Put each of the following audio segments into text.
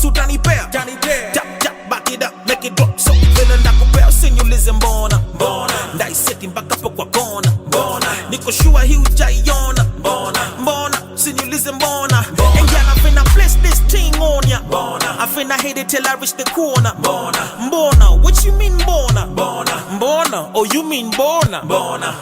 nusu tanipea. Tap tap back it up, make it drop. So vile ndakupea sinyulize mbona. Ndai seti mpaka po kwa kona. Niko sure hii ujaiona. Mbona sinyulize mbona. And girl I finna place this thing on ya. I finna hit it till I reach the corner. Mbona, what you mean mbona? Mbona, oh you mean bona. Mbona.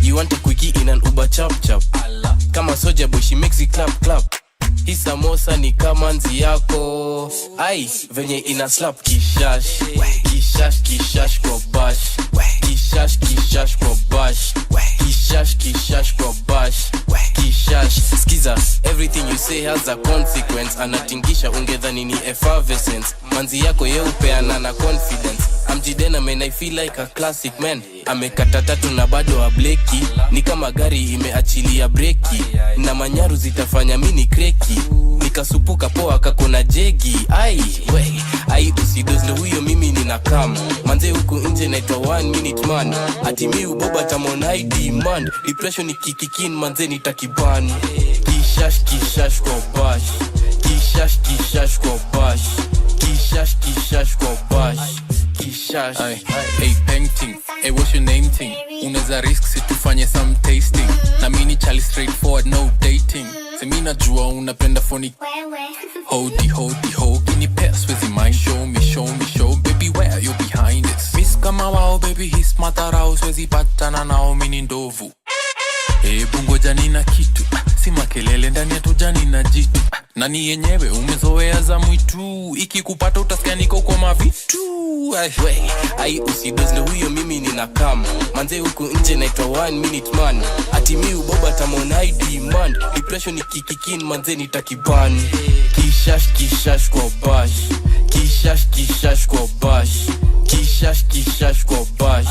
You want a quickie in an Uber chop chop. Kama soja boy she makes it clap clap. Hii samosa ni kama nzi yako. Ai, venye ina slap kishash. Kishash kwa bash. Kishash kwa bash. Kishash kwa bash. Skiza, everything you say has a consequence. Anatingisha ungedhani ni effervescence. Manzi yako yeupeana na confidence. Amjidena man I feel like a classic man. Amekata tatu na bado wa bleki. Ni kama gari imeachilia breki. Na manyaru zitafanya mini kreki. Nikasupuka poa kakona jegi. Ai usidozle huyo mimi nina kam. Manze huku nje naitwa 1 minute man. Ati mi uboba tamon I demand. Depression ikikikin manze nitakiban. Kishash kwa bash. Kishash kwa bash. Kishash kwa bash. Hey painting, hey what's your name thing? Unaweza risk si tufanye some tasting. Na mini chali straightforward no dating. Semi najua unapenda phony. Hodi Kini pass with mind. Show baby where you behind it. Miss kama wao baby his matarao. Swezi patana nao mini ndovu. Bungoja nina kitu. Si makelele ndani ya tujani na jitu. Nani yenyewe umezoea za mwitu. Ikikupata utasikia niko kwa mavitu. Ai usidozle huyo mimi nina kam. Manze huku nje naitwa 1 minute man. Ati mi uboba tamon I demand. Depression ikikikin manze nitakiban. Kishash kwa bash. Kishash kwa bash. Kishash kwa bash.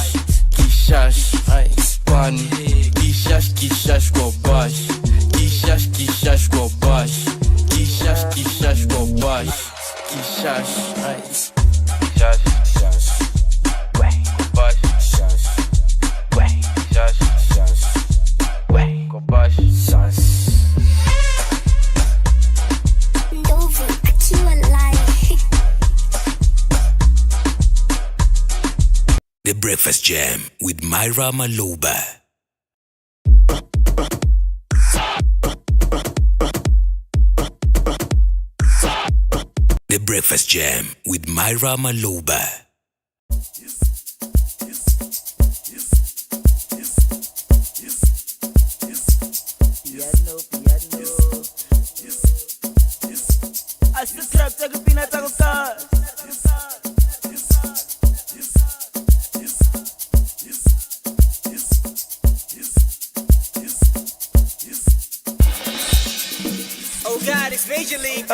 Pan. Kishash kwa bash. Kishash kwa bash. Kishash kwa bash. The Breakfast Jam with Myra Maloba. The Breakfast Jam with Myra Maloba. Oh God, it's Major League.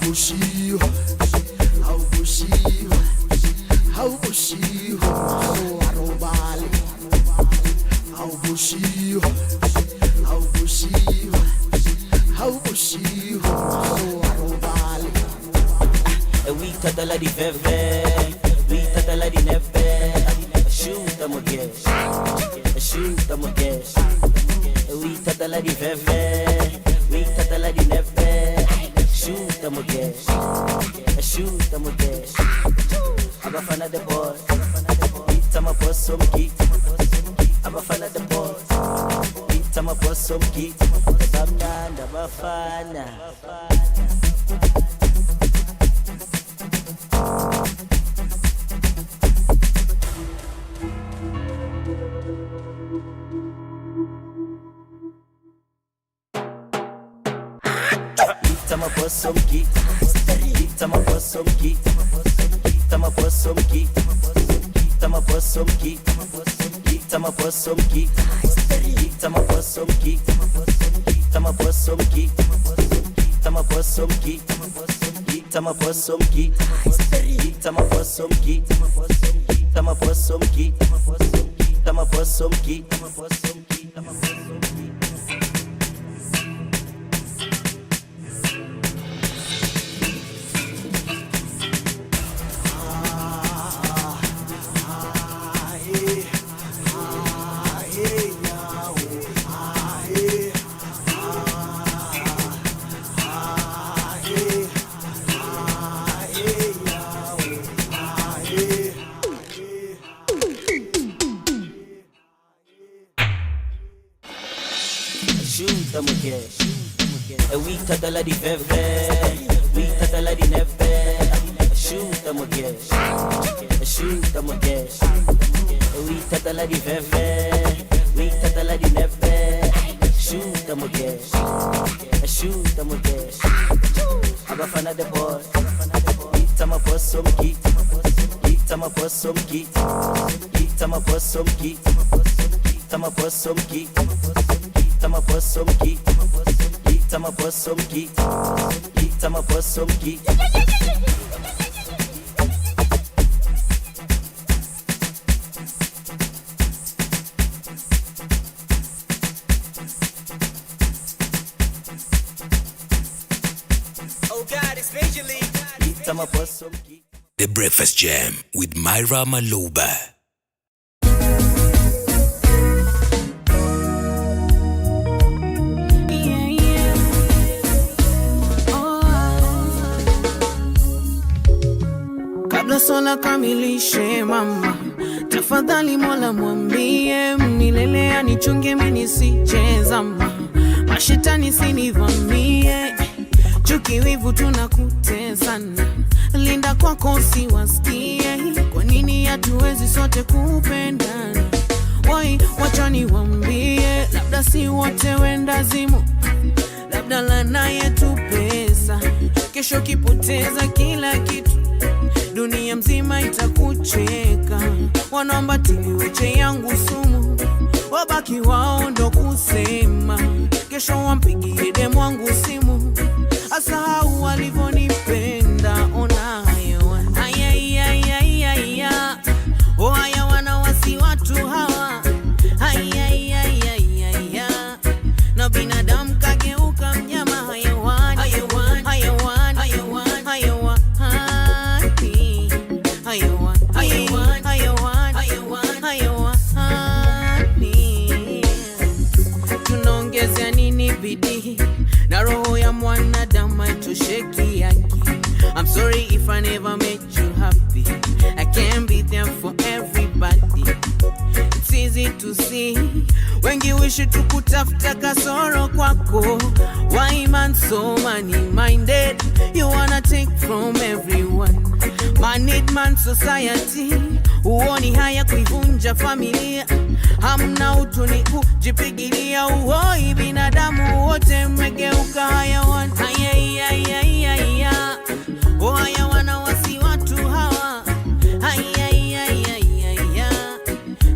bushiho, how bushiho, how bushiho, arobali, how bushiho, how bushiho, how bushiho, arobali. We tatala di veve, we tatala di neve, shoot them again, shoot them again. We tatala di veve, we tatala di neve, shoot them again, shoot them again. Abafana the boy, beat them up for some geek. Abafana the boy, beat them up for some geek. Abafana, abafana. Tama for some geek, tama for some geek, tama for some geek, tama for some geek, tama for some geek, tama for some geek, tama for some geek, tama for some geek, tama for some geek, tama for some geek, tama for some geek, tama for some geek, tama for some geek, tama for some geek. Shoot them again. We tatala di veve, we tatala di neve. Shoot them again. Shoot them again. We tatala di veve, we tatala di neve. Shoot them again. Shoot them again. Abafana the boy, beat them up for some geek. Beat them up for some geek. Beat them up for some geek. Beat them up for some geek. Tama for some geek, tama for some geek, tama for some geek. Oh God, it's Major League. Tama for some geek. The Breakfast Jam with Myra Maloba. Swala kamilishe mama, tafadhali Mola mwambie milele anichunge mimi nisijezama, mashetani sinivamie, chuki wivu tunakutesana, linda kwako usiwasikie, kwa nini hatuwezi sote kupendana? Wai wacha niwaambie, labda si wote wenda zimu, labda lana yetu pesa, kesho kipoteza kila kitu, dunia mzima itakucheka. Wanaomba tiliweche yangu sumu, wabaki wao ndo kusema, kesho wampigie demu wangu simu, asahau walivyonipenda. Ona hayawan, ayayayayaya, oh hayawana wasi watu hawa, ayayayayaya, na binadamu kageuka mnyama. Hayawan, hayawan, hayawan, hayawan, hayawan, hayawan, hayawan, hayawan, hayawan, hayawani. Tunaongezea nini bidii na roho ya mwanadamu haitosheki yake. I'm sorry if I never made you happy, I can't be there for everybody. It's easy to see, wengi wishi tukutafuta kasoro kwako. Why man so money minded, you wanna take from everyone. Man need man society, uoni haya kuivunja familia. Hamna utu ni kujipigilia, uhoi binadamu wote mmegeuka hayawan. Ayayayayaya, oh hayawana wasi watu hawa. Ayayayayaya,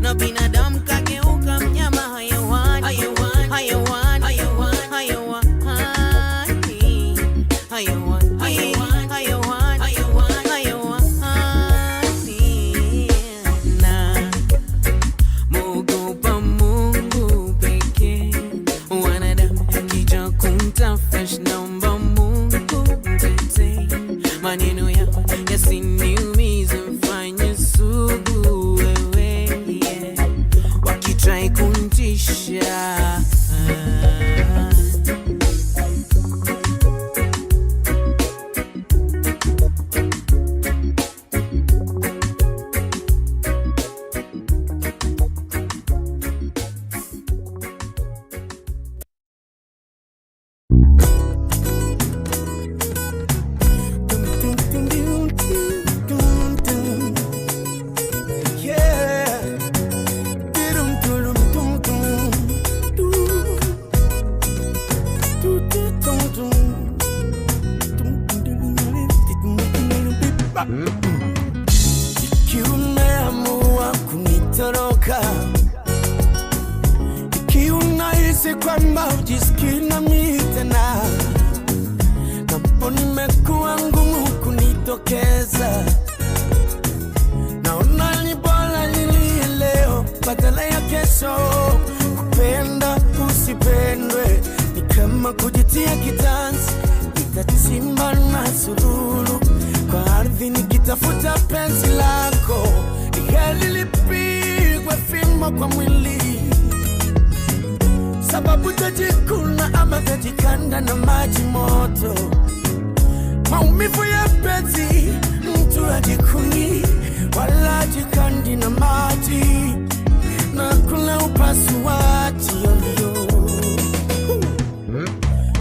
na binadamu kageuka mnyama. Hayawan, hayawan, hayawan, hayawan, hayawan, hayawan, hayawan. Gosh, naomba Mungu mtetee, maneno yao yasiniumize, mfanye sugu wewe, yeah. Wakitrai kuntisha ikiwa umeamua kunitoroka, ikiwa unahisi kwamba ujisikii nami tena, napo nimekuwa ngumu kunitokeza, naona ni bora nilie leo badala ya kesho. Kupenda usipendwe ni kama kujitia kitanzi, nitachimba na sururu kwa ardhi nikitafuta penzi lako, heli lipigwe fimbo kwa mwili, sababu tajikuna ama tajikanda na maji moto. Maumivu ya penzi mtu ajikuni wala ajikandi na maji, na kuna upasuaji yoyo.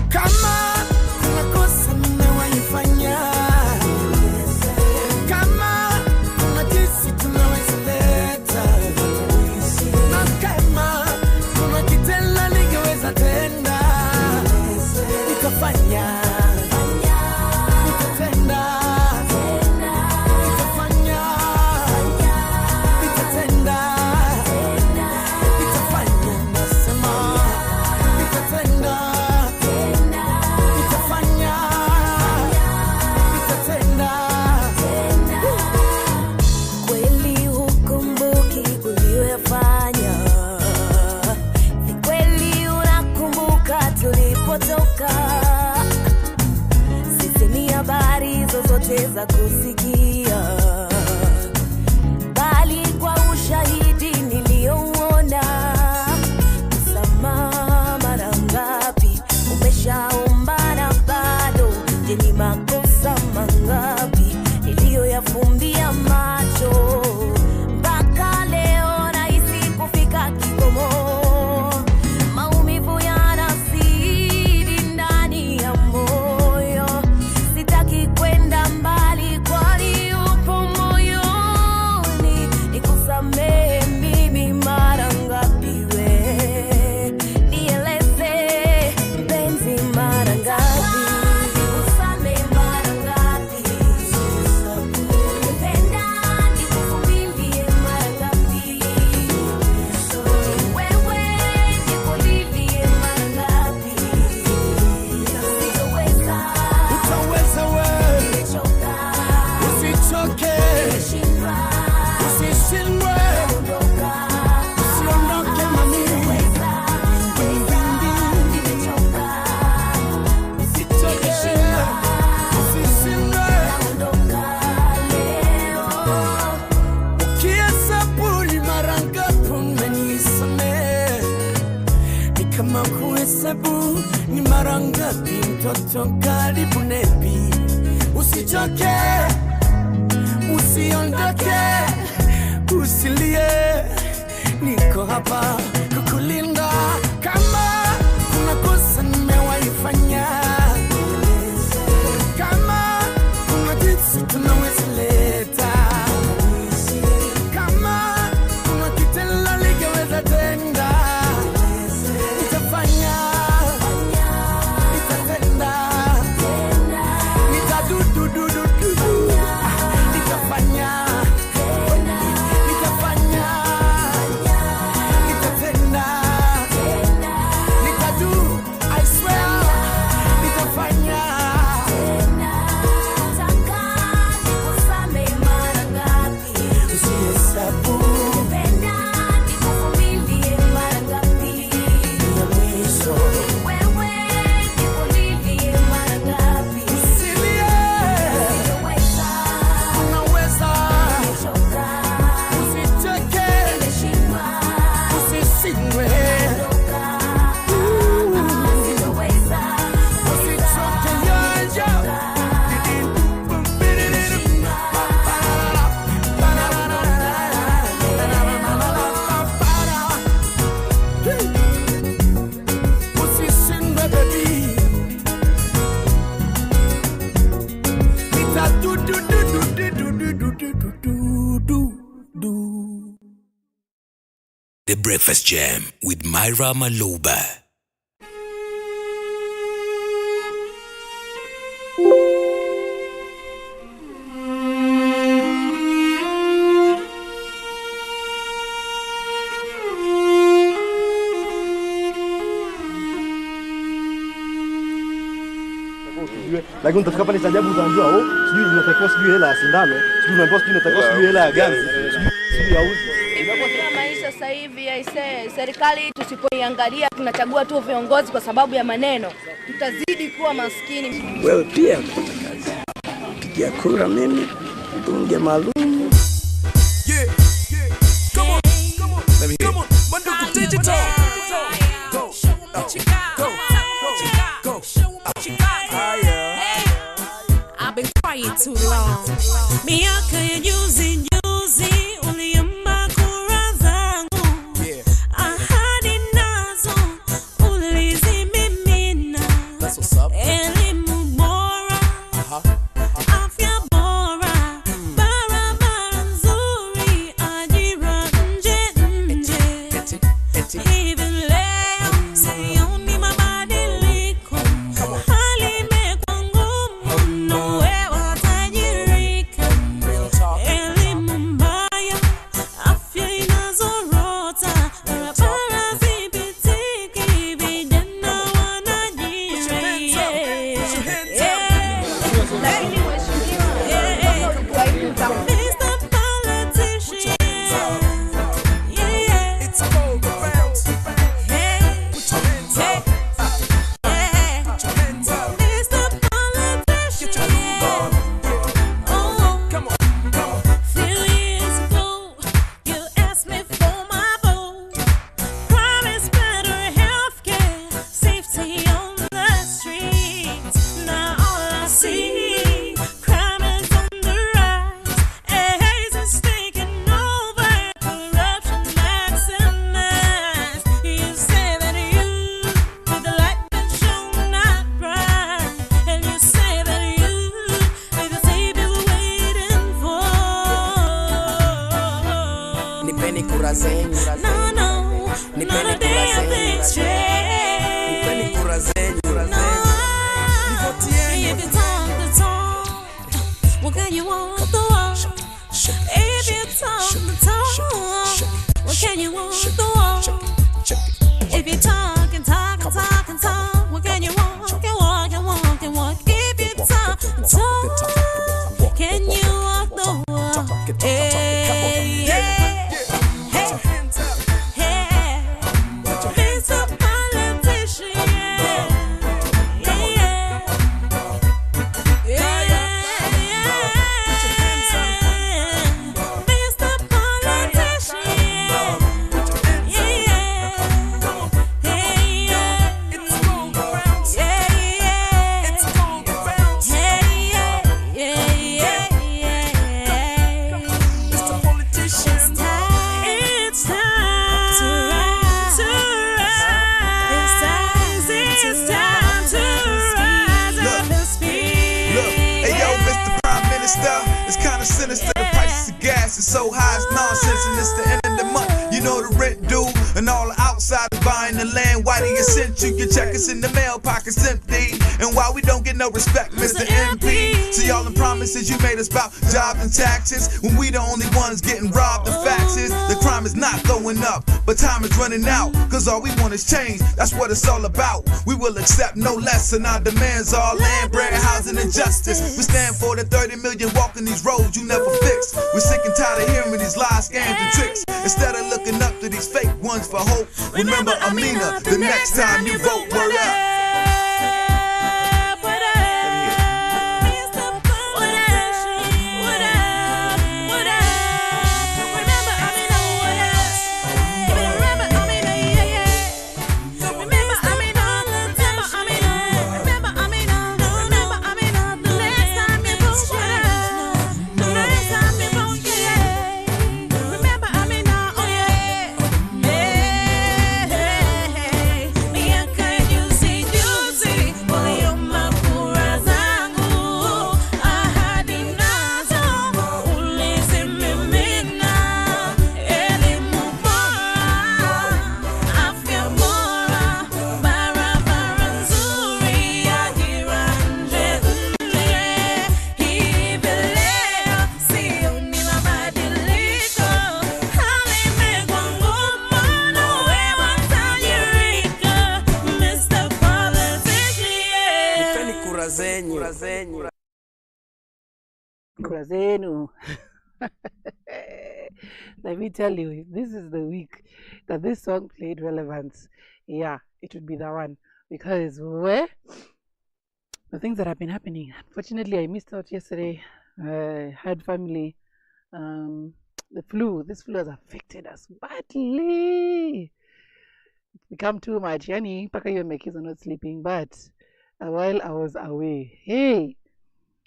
Kama kuna kosa nimewaifanya, kama kuna jinsi tunaweza leta, na kama kuna kitendo ningeweza tenda, nikafanya, nitatenda, nikafanya, nitatenda, nitafanya, nasema nitatenda, nitafanya, nitatenda. Kweli hukumbuki uliyoyafanya, ni kweli unakumbuka tulipotoka. Sisemi habari zozote za kusikia, bali kwa ushahidi niliouona. Msamaha mara ngapi umeshaomba na bado? Je, ni makosa mangapi niliyoyafumbia macho? Mpaka leo nahisi kufika kikomo, maumivu yanazidi ndani ya moyo. Sitaki kwenda mbali, kwani upo moyoni. Nikusamehe mimi mara ngapi we? Nieleze mpenzi, mara ngapi? Nikusamehe mara ngapi? Nipenda nikuvumilie mara ngapi? Wewe nikulilie mara ngapi? Sitoweza, Utaweza wewe, nimechoka, usichoke, nimeshindwa, usishindwe, ondoka. usiondoke mami, Nimechoka, usichoke, usishindwe. ondoka leo. Ukihesabu ni mara ngapi umenisamehe, ni kama kuhesabu ni mara ngapi mtoto karibu nebi. Usichoke, usiondoke, usilie, niko hapa kukulinda. Kama kuna kosa nimewaifanya, kama kuna jinsi tunaweza leta, kama kuna kitendo ningeweza tenda, nitafanya, nitatenda, nitadududududu, nitafanya, nitafanya, nitatenda. The Breakfast Jam with Myra Maloba. Lakini utafika pale sajabu utaambiwa sijui unatakiwa sijui hela ya sindano, sijui unaambiwa sijui unatakiwa sijui hela ya ganzi, sijui ya uzi. Maisha sasa hivi aisee, serikali tusipoiangalia tunachagua tu viongozi kwa sababu ya maneno, tutazidi kuwa maskini. Wewe pia kazi. Pigia kura mimi, bunge maalum. Yeah. Come on. Let me hear. Come on. Mandugu digital. Go. Show 'em what you got. Go. Show 'em what you got. I've been quiet too long. Miaka ya juzi uliomba kura zangu. Ahadi nazo ulizimimina. That's what's up. Elimu bora, afya bora, barabara nzuri, ajira nje. Hivi leo sioni mabadiliko. Hali imekuwa ngumu mno, wewe hatajirika. Elimu mbaya, afya inazorota, barabara zipitiki, vijana wanajiri. Lakini mheshimiwa, Mr. Politician, It's all around. Put your hands up. Put your hands up. Mr. Politician. Oh, Come on. few years ago, you asked me for my vote. Promised better healthcare, safety on the streets. Now all I see, crime is on the rise. AIDS is taking over, corruption maximized. You say that you, with the light that shone not bright, and you say that you, with the savior we're waiting for. Nipeni kura zenyu. No, Nipeni not a kura damn zenyu. thing straight. Nipeni kura zenyu. If you talk the talk, what can you walk the walk? If you talk the talk, what can you walk the walk? If you talk and talk and talk and talk, what can you walk and walk and walk and walk? If you talk and talk, can you walk the walk? Hey, yeah. Put your hands up. Hey, Mr. Politician, yeah. Mr. Politician, It's all around. It's all around. Mr. Politician. It's time to rise, It's time to rise up and speak. Look, hey yo, Mr. Prime Minister, it's kinda sinister. The prices of gas is so high, it's nonsense, and it's the end of the month. You know the rent due, and all the outsiders buying the land. Why do you send you? Your check is in the mail, pockets empty. And why we don't get no respect, Mr. MP? See all the promises you made us about jobs and taxes, when we the only ones getting robbed. The facts is, the crime is not going up, but time is running out, cause all we want is change, that's what it's all about. We will accept no less, and our demands are land, bread, housing, and justice. We stand for the 30 million walking these roads you never fix. We're sick and tired of hearing these lies, scams, and tricks. Instead of looking up to these fake ones for hope, remember Amina, the next time you vote, word up. Miaka ya juzi Kura zenu. Let me tell you, if this is the week that this song played relevance, yeah, it would be the one. Because where the things that have been happening. Unfortunately, I missed out yesterday. I had family. The flu. This flu has affected us badly. It's become too much. Yani, Paka, you and my kids are not sleeping. But while I was away, hey,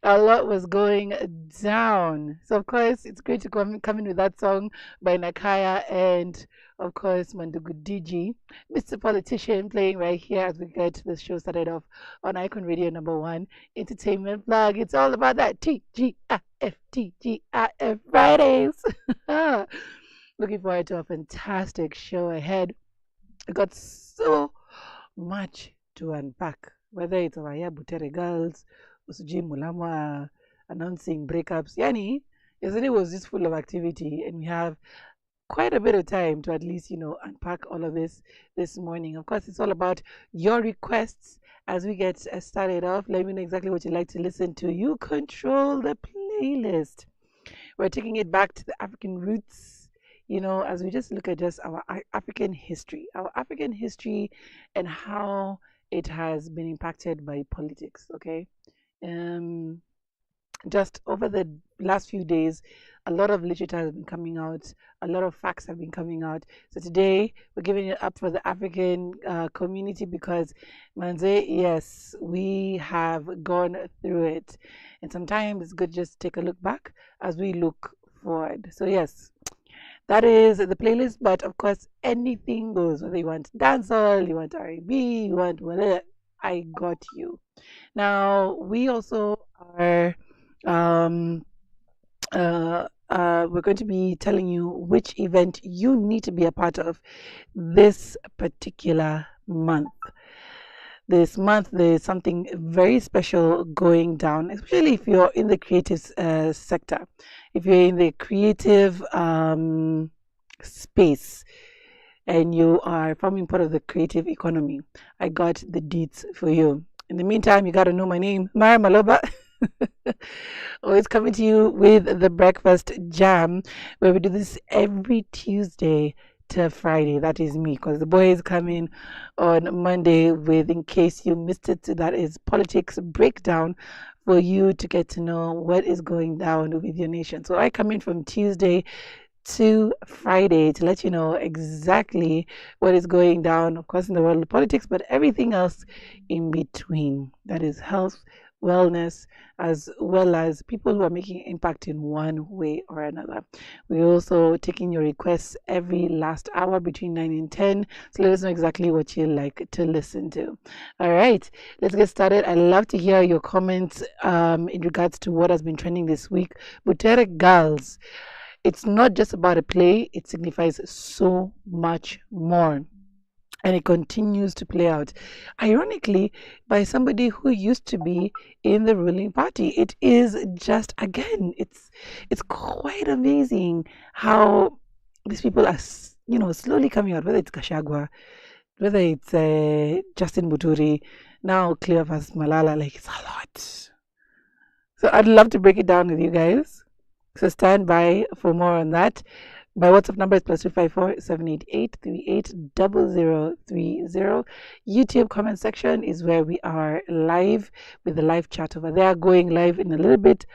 a lot was going down. So, of course, it's great to come in with that song by Nakaya and, of course, Mandugu DG, Mr. Politician, playing right here as we get the show started off on Icon Radio #1 Entertainment Plug. It's all about that TGIF Fridays. Looking forward to a fantastic show ahead. We got so much to unpack, whether it's our Butere girls, Usuji Mulama announcing breakups. Yani, yesterday was just full of activity, and we have quite a bit of time to at least, unpack all of this morning. Of course, it's all about your requests as we get started off. Let me know exactly what you'd like to listen to. You control the playlist. We're taking it back to the African roots, as we just look at just our African history and how it has been impacted by politics, okay? Just over the last few days, a lot of literature has been coming out, a lot of facts have been coming out. So today, we're giving it up for the African community because, Manze, yes, we have gone through it. And sometimes it's good just to take a look back as we look forward. So yes, that is the playlist, but of course, anything goes. Whether you want dancehall, you want R&B, you want whatever, I got you. Now, we also are, we're going to be telling you which event you need to be a part of this particular month. This month, there's something very special going down, especially if you're in the creative sector. If you're in the creative space and you are forming part of the creative economy, I got the deets for you. In the meantime, you got to know my name, Myra Maloba. Always coming to you with the Breakfast Jam, where we do this every Tuesday to Friday. That is me, because the boy is coming on Monday with, in case you missed it, that is politics breakdown for you to get to know what is going down with your nation. So I come in from Tuesday to Friday to let you know exactly what is going down, of course, in the world of politics, but everything else in between. That is health, wellness, as well as people who are making impact in one way or another. We're also taking your requests every last hour between 9 and 10. So let us know exactly what you like to listen to. All right, let's get started. I'd love to hear your comments in regards to what has been trending this week. Butere girls. It's not just about a play, it signifies so much more. And it continues to play out, ironically, by somebody who used to be in the ruling party. It is just, again, it's quite amazing how these people are, slowly coming out, whether it's Gachagua, whether it's Justin Muturi, now Cleophas Malala, like it's a lot. So I'd love to break it down with you guys. So stand by for more on that. My WhatsApp number is +254 788 380030. YouTube comment section is where we are live with the live chat over there. Going live in a little bit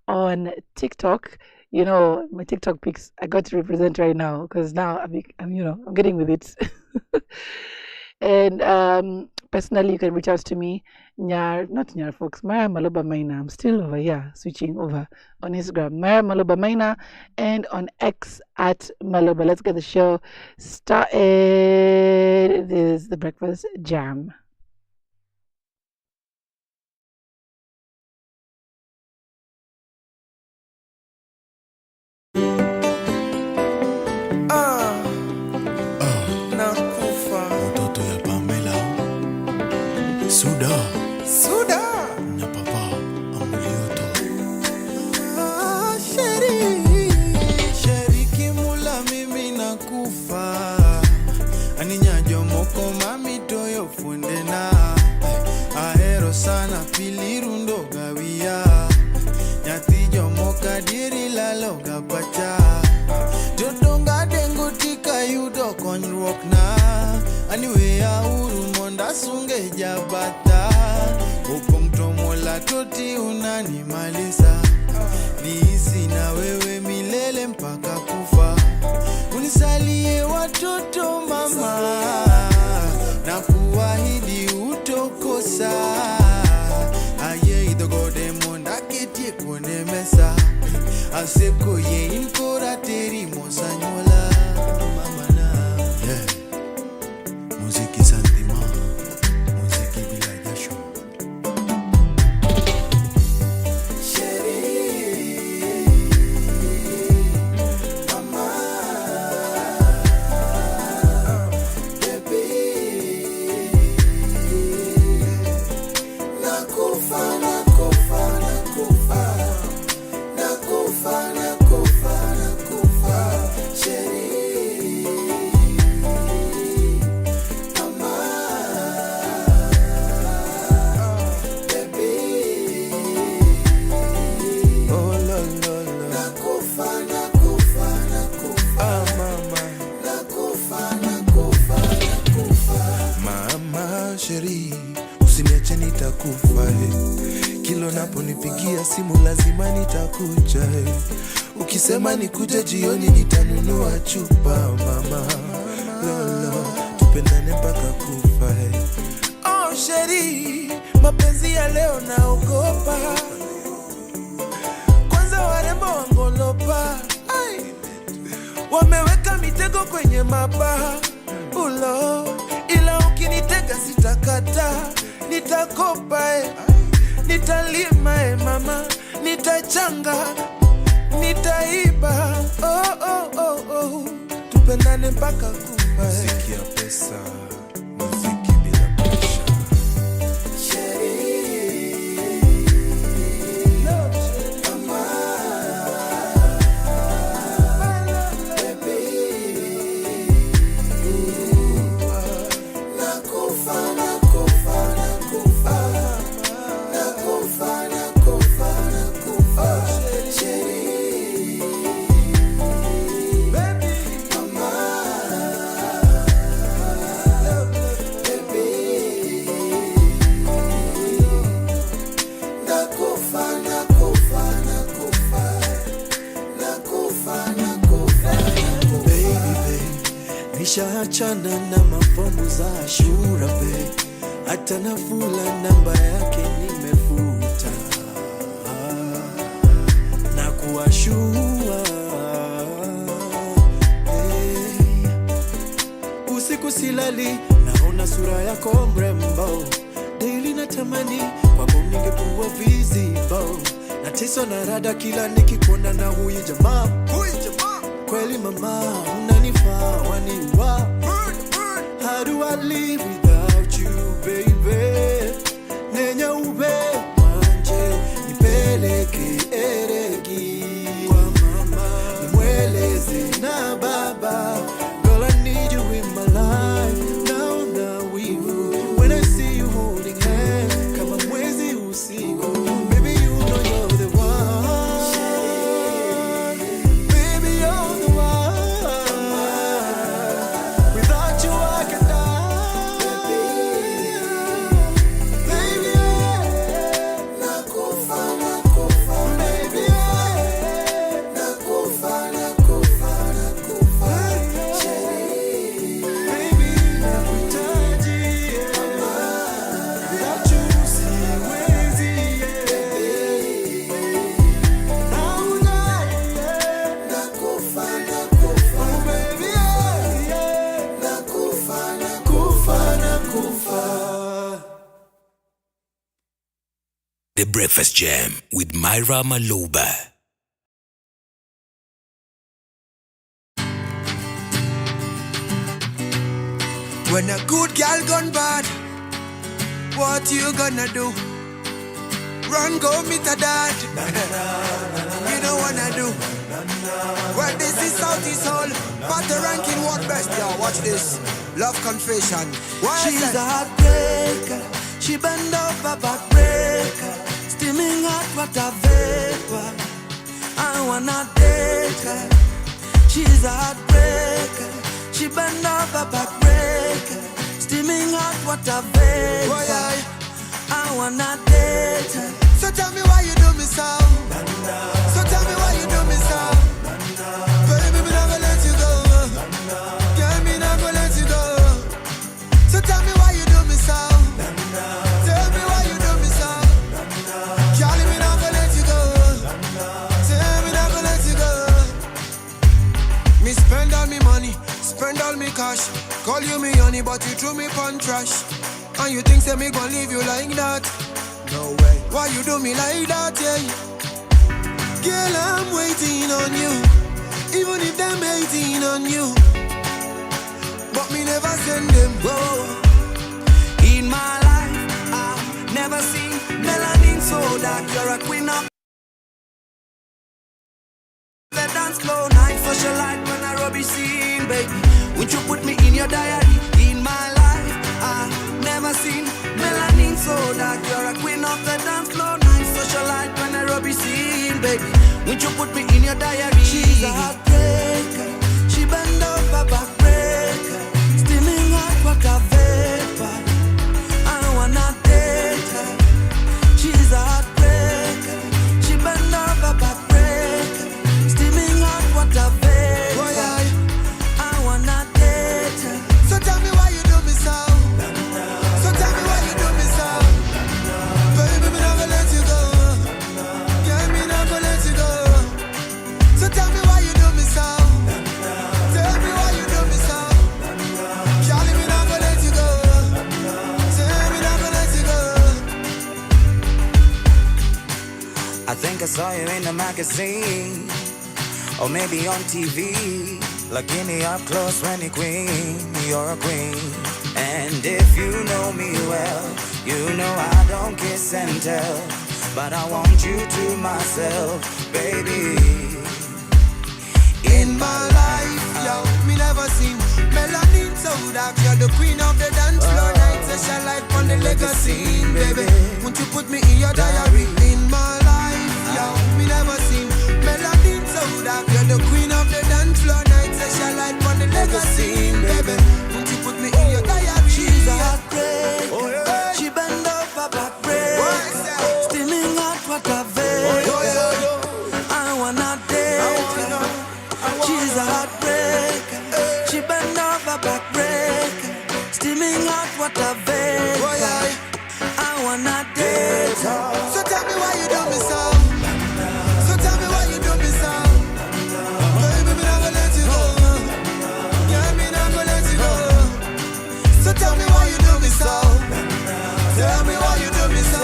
on TikTok. My TikTok pics I got to represent right now because now I'm getting with it. And personally, you can reach out to me, not Nyar Fox, Myra Maloba Myna. I'm still over here, switching over on Instagram, Myra Maloba Myna, and on X at Maloba. Let's get the show started. This is the Breakfast Jam. Suda na papa amulioto Sheriki mula mimi na kufa Aninyajo moko mami toyo funde Mondo sana pilirundo gawia Nyati jomoka diri laloga pacha Jotonga dengo tika yudo konyruok na Aniwe ya uru monda sunge jabata Opong tomola toti unani malisa Niisi na wewe milele mpaka kufa Unisalie watoto mama Na kuahidi utokosa Aye idogode monda ketie kone mesa Aseko ye inkora teri mosanyola Mama na yeah. Muziki santima Muziki bila jasho Usiniache nitakufa Kilo naponipigia simu lazima nitakuja Ukisema nikuje jioni nitanunua chupa mama Lolo tupendane mpaka kufa Oh sheri mapenzi ya leo naogopa Kwanza warembo wangolopa Wameweka mitego kwenye mabaha Ulo ila ukinitega sitakata Nitakopa Nitalima mama Nitachanga Nitaiba Oh oh oh oh Tupendane mpaka kufa Muziki ya pesa Muziki bila presha Nishaachana na mafombo za ashura be Hata nafula namba yake nimefuta Na kuashua Usiku silali naona sura yako mrembo Daily natamani kwako ningekuwa visible Nateswa na rada kila nikikuona na huyu jamaa Kweli mama unanifaa waniwa How do I live without you baby Nenya ube manje nipeleke eregi Kwa mama nimweleze na baba Girl I need you in my life Now we will When I see you holding hands Kama mwezi usiku Baby you know you're the one The Breakfast Jam with Myra Maloba. When a good girl gone bad, what you gonna do? Run, go meet a dad. You don't wanna do. Well, this is Southeast Hall. Party ranking, what best? Yeah, watch this. Love confession. Why she's a heartbreaker. She bend over backbreaker, steaming hot water vapor. I wanna date her. She's a heartbreaker. She bend over backbreaker, steaming hot water vapor. I wanna date her. So tell me why you do me so. So tell me why you do me so. Baby, me not gonna let you go. Girl, me not gonna let you go. So tell me why you do me so. Tell me why you do me so. Girl, me not gonna let you go. Tell me not gonna let you go. Me spend all me money, spend all me cash. Call you me honey, but you threw me pon trash. And you think say me gon' leave you like that? No way. Why you do me like that, yeah? Girl, I'm waiting on you, even if them hating on you. But me never send them, whoa. In my life, I've never seen melanin so dark. You're a queen of the dance floor, night socialite when I rubbish scene, baby. Would you put me in your diary? In my life, I've never seen melanin so dark. You're a queen of the dance floor, night socialite when I rubbish scene, baby. Would you put me in your diary? She's a heartbreaker. She bend over backbreaker, steaming hot water vapor. I wanna date her. She's a heartbreaker. She bend over backbreaker, steaming hot water vapor. I wanna date her. So tell me why you do me so. So tell me why you do me so. Baby, me not gonna let you go. Girl, me not gonna let you go. So tell me why you do me so. Tell me why you do me so. Charlie, me not gonna let you go. Tell me not gonna let you go. I think I saw you in the magazine, or maybe on TV. Looking me up close when you're queen, you're a queen. And if you know me well, you know I don't kiss and tell, but I want you to myself, baby. In my life, yo, me never seen melanin so dark. You're the queen of the dance floor, night session light on the legacy, baby. Won't you put me in your diary? In my life, yo, me never seen melanin so dark. You're the queen of the dance floor, night session light on the legacy, baby. Won't you put me in your diary? She's a heartbreaker. She bend over backbreaker, steaming hot water vapor. I wanna date her. She's a heartbreaker. She bend over backbreaker, steaming hot water vapor. I wanna date her. So tell me why you do me so. So tell me why you do me so. Baby, me not gonna let you go. Yeah, me not gonna let you go. So tell me why you do me so. Tell me why you do me so.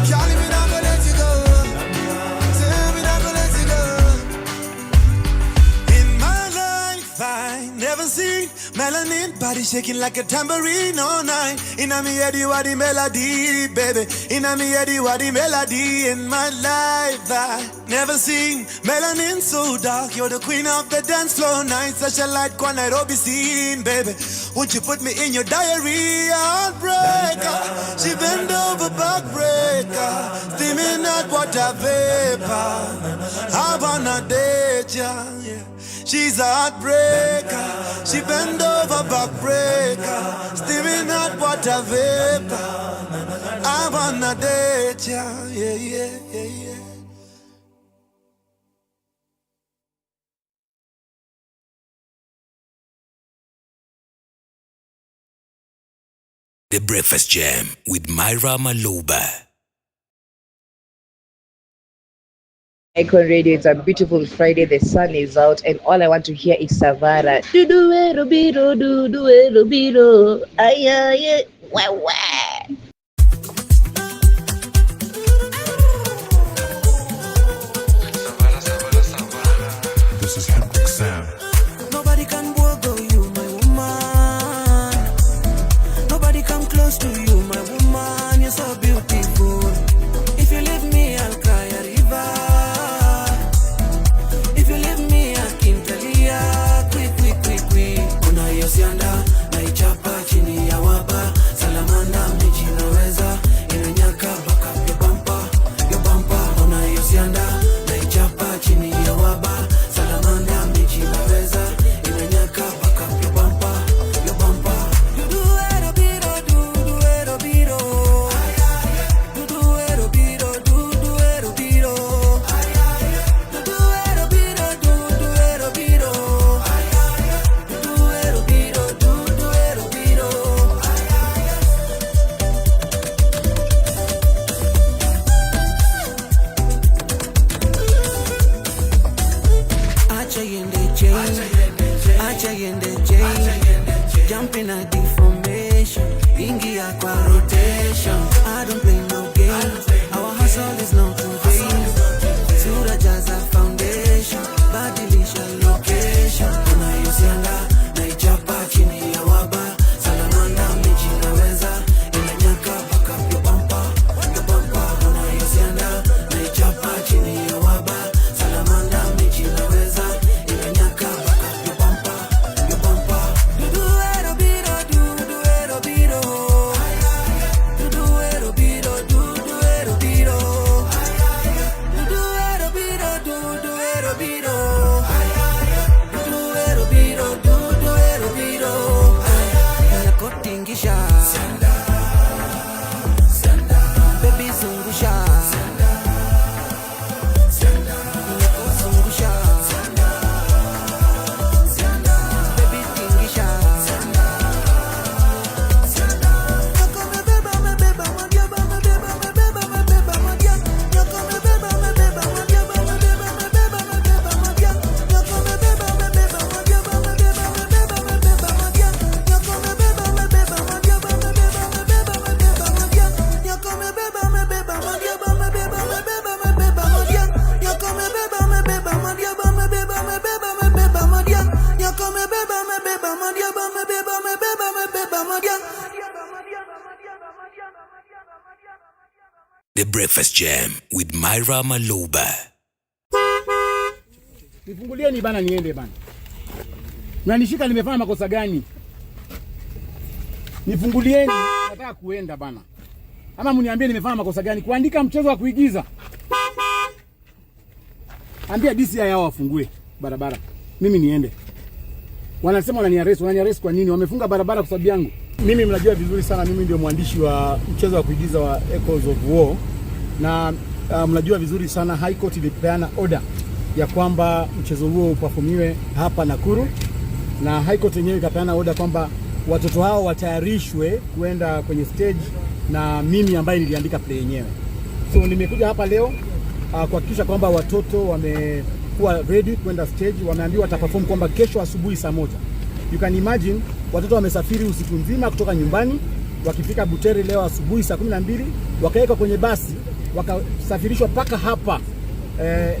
Charlie, me not gonna let you go. Tell me not gonna let you go. In my life, I never seen melanin body shaking like a tambourine all night. Inna me head you are the melody, baby. Inna me head you are the melody. In my life, I never seen melanin so dark. You're the queen of the dance floor, night such a light kwa Nairobi scene, baby. Won't you put me in your diary? Heartbreaker, she bend over backbreaker, steaming hot water vapor. I wanna date ya, yeah. She's a heartbreaker. She bend over backbreaker, steaming hot water vapor. I wanna date ya, yeah, yeah, yeah, yeah. The Breakfast Jam with Myra Maloba. Icon Radio, it's a beautiful Friday. The sun is out, and all I want to hear is Savara. Do do biro, do biro, ay ay, wah wah. This is Hectic Sound. Nobody can go you, my woman. Nobody come close to you, my woman. You're so beautiful. If you leave me, I'll cry a river. If you leave me, I can tell you quick. Kuna yosianda na ichapa chini ya waba salamanda The Breakfast Jam with Myra Maloba. Nifungulieni bana niende bana. Mnanishika nimefanya makosa gani? Nifungulieni, nataka kuenda bana. Ama mniambie nimefanya makosa gani? Kuandika mchezo wa kuigiza. Ambia DCI hao wafungue barabara. Mimi niende. Wanasema wananiarrest kwa nini? Wamefunga barabara kwa sababu yangu. Mimi mnajua vizuri sana mimi ndio mwandishi wa mchezo wa kuigiza wa Echoes of War. Na mnajua vizuri sana High Court ilipeana order ya kwamba mchezo huo uperformiwe hapa Nakuru, na High Court yenyewe ikapeana order kwamba watoto hao watayarishwe kuenda kwenye stage na mimi ambaye niliandika play yenyewe. So nimekuja hapa leo kuhakikisha kwamba watoto wamekuwa ready kwenda stage. Wameambiwa wataperform kwamba kesho asubuhi saa 1. You can imagine watoto wamesafiri usiku nzima kutoka nyumbani, wakifika Butere leo asubuhi saa 12, wakaweka kwenye basi, wakasafirishwa paka hapa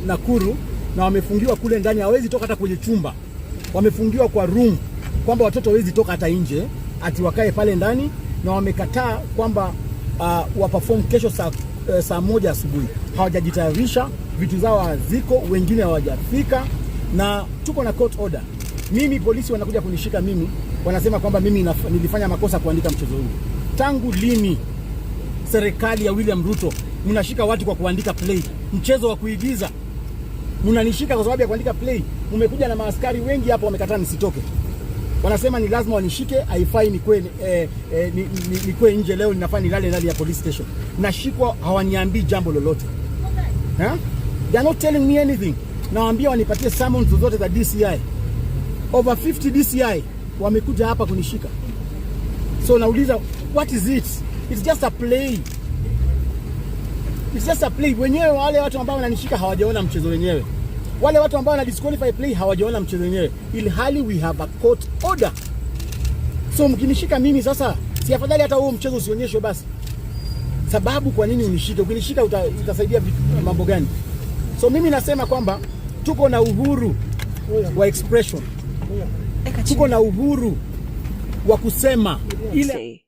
Nakuru, na wamefungiwa kule ndani, hawezi toka hata kwenye chumba. Wamefungiwa kwa room kwamba watoto hawezi toka hata nje, ati wakae pale ndani, na wamekataa kwamba waperform kesho saa 1 asubuhi. Hawajajitayarisha, vitu zao haziko, wengine hawajafika, na tuko na court order. Mimi polisi wanakuja kunishika mimi, wanasema kwamba mimi nilifanya makosa kuandika mchezo huu. Tangu lini serikali ya William Ruto mnashika watu kwa kuandika play, mchezo wa kuigiza? Mnanishika kwa sababu ya kuandika play. Mmekuja na maaskari wengi hapa wamekataa nisitoke. Wanasema ni lazima wanishike, haifai nikwe nje leo, ninafaa nilale ndani ya police station. Nashikwa, hawaniambii jambo lolote. They are not telling me anything. Nawaambia wanipatie summons zote za DCI. Over 50 DCI wamekuja hapa kunishika. So nauliza, what is it? It's just a play. It's just a play. Wenyewe wale watu ambao wananishika hawajaona mchezo wenyewe. Wale watu ambao wana disqualify play hawajaona mchezo wenyewe. Ilhali we have a court order. So mkinishika mimi sasa, si afadhali hata huo mchezo usionyeshwe basi? Sababu kwa nini unishike? Ukinishika utasaidia mambo gani? So mimi nasema kwamba tuko na uhuru wa expression. Tuko na uhuru wa kusema ile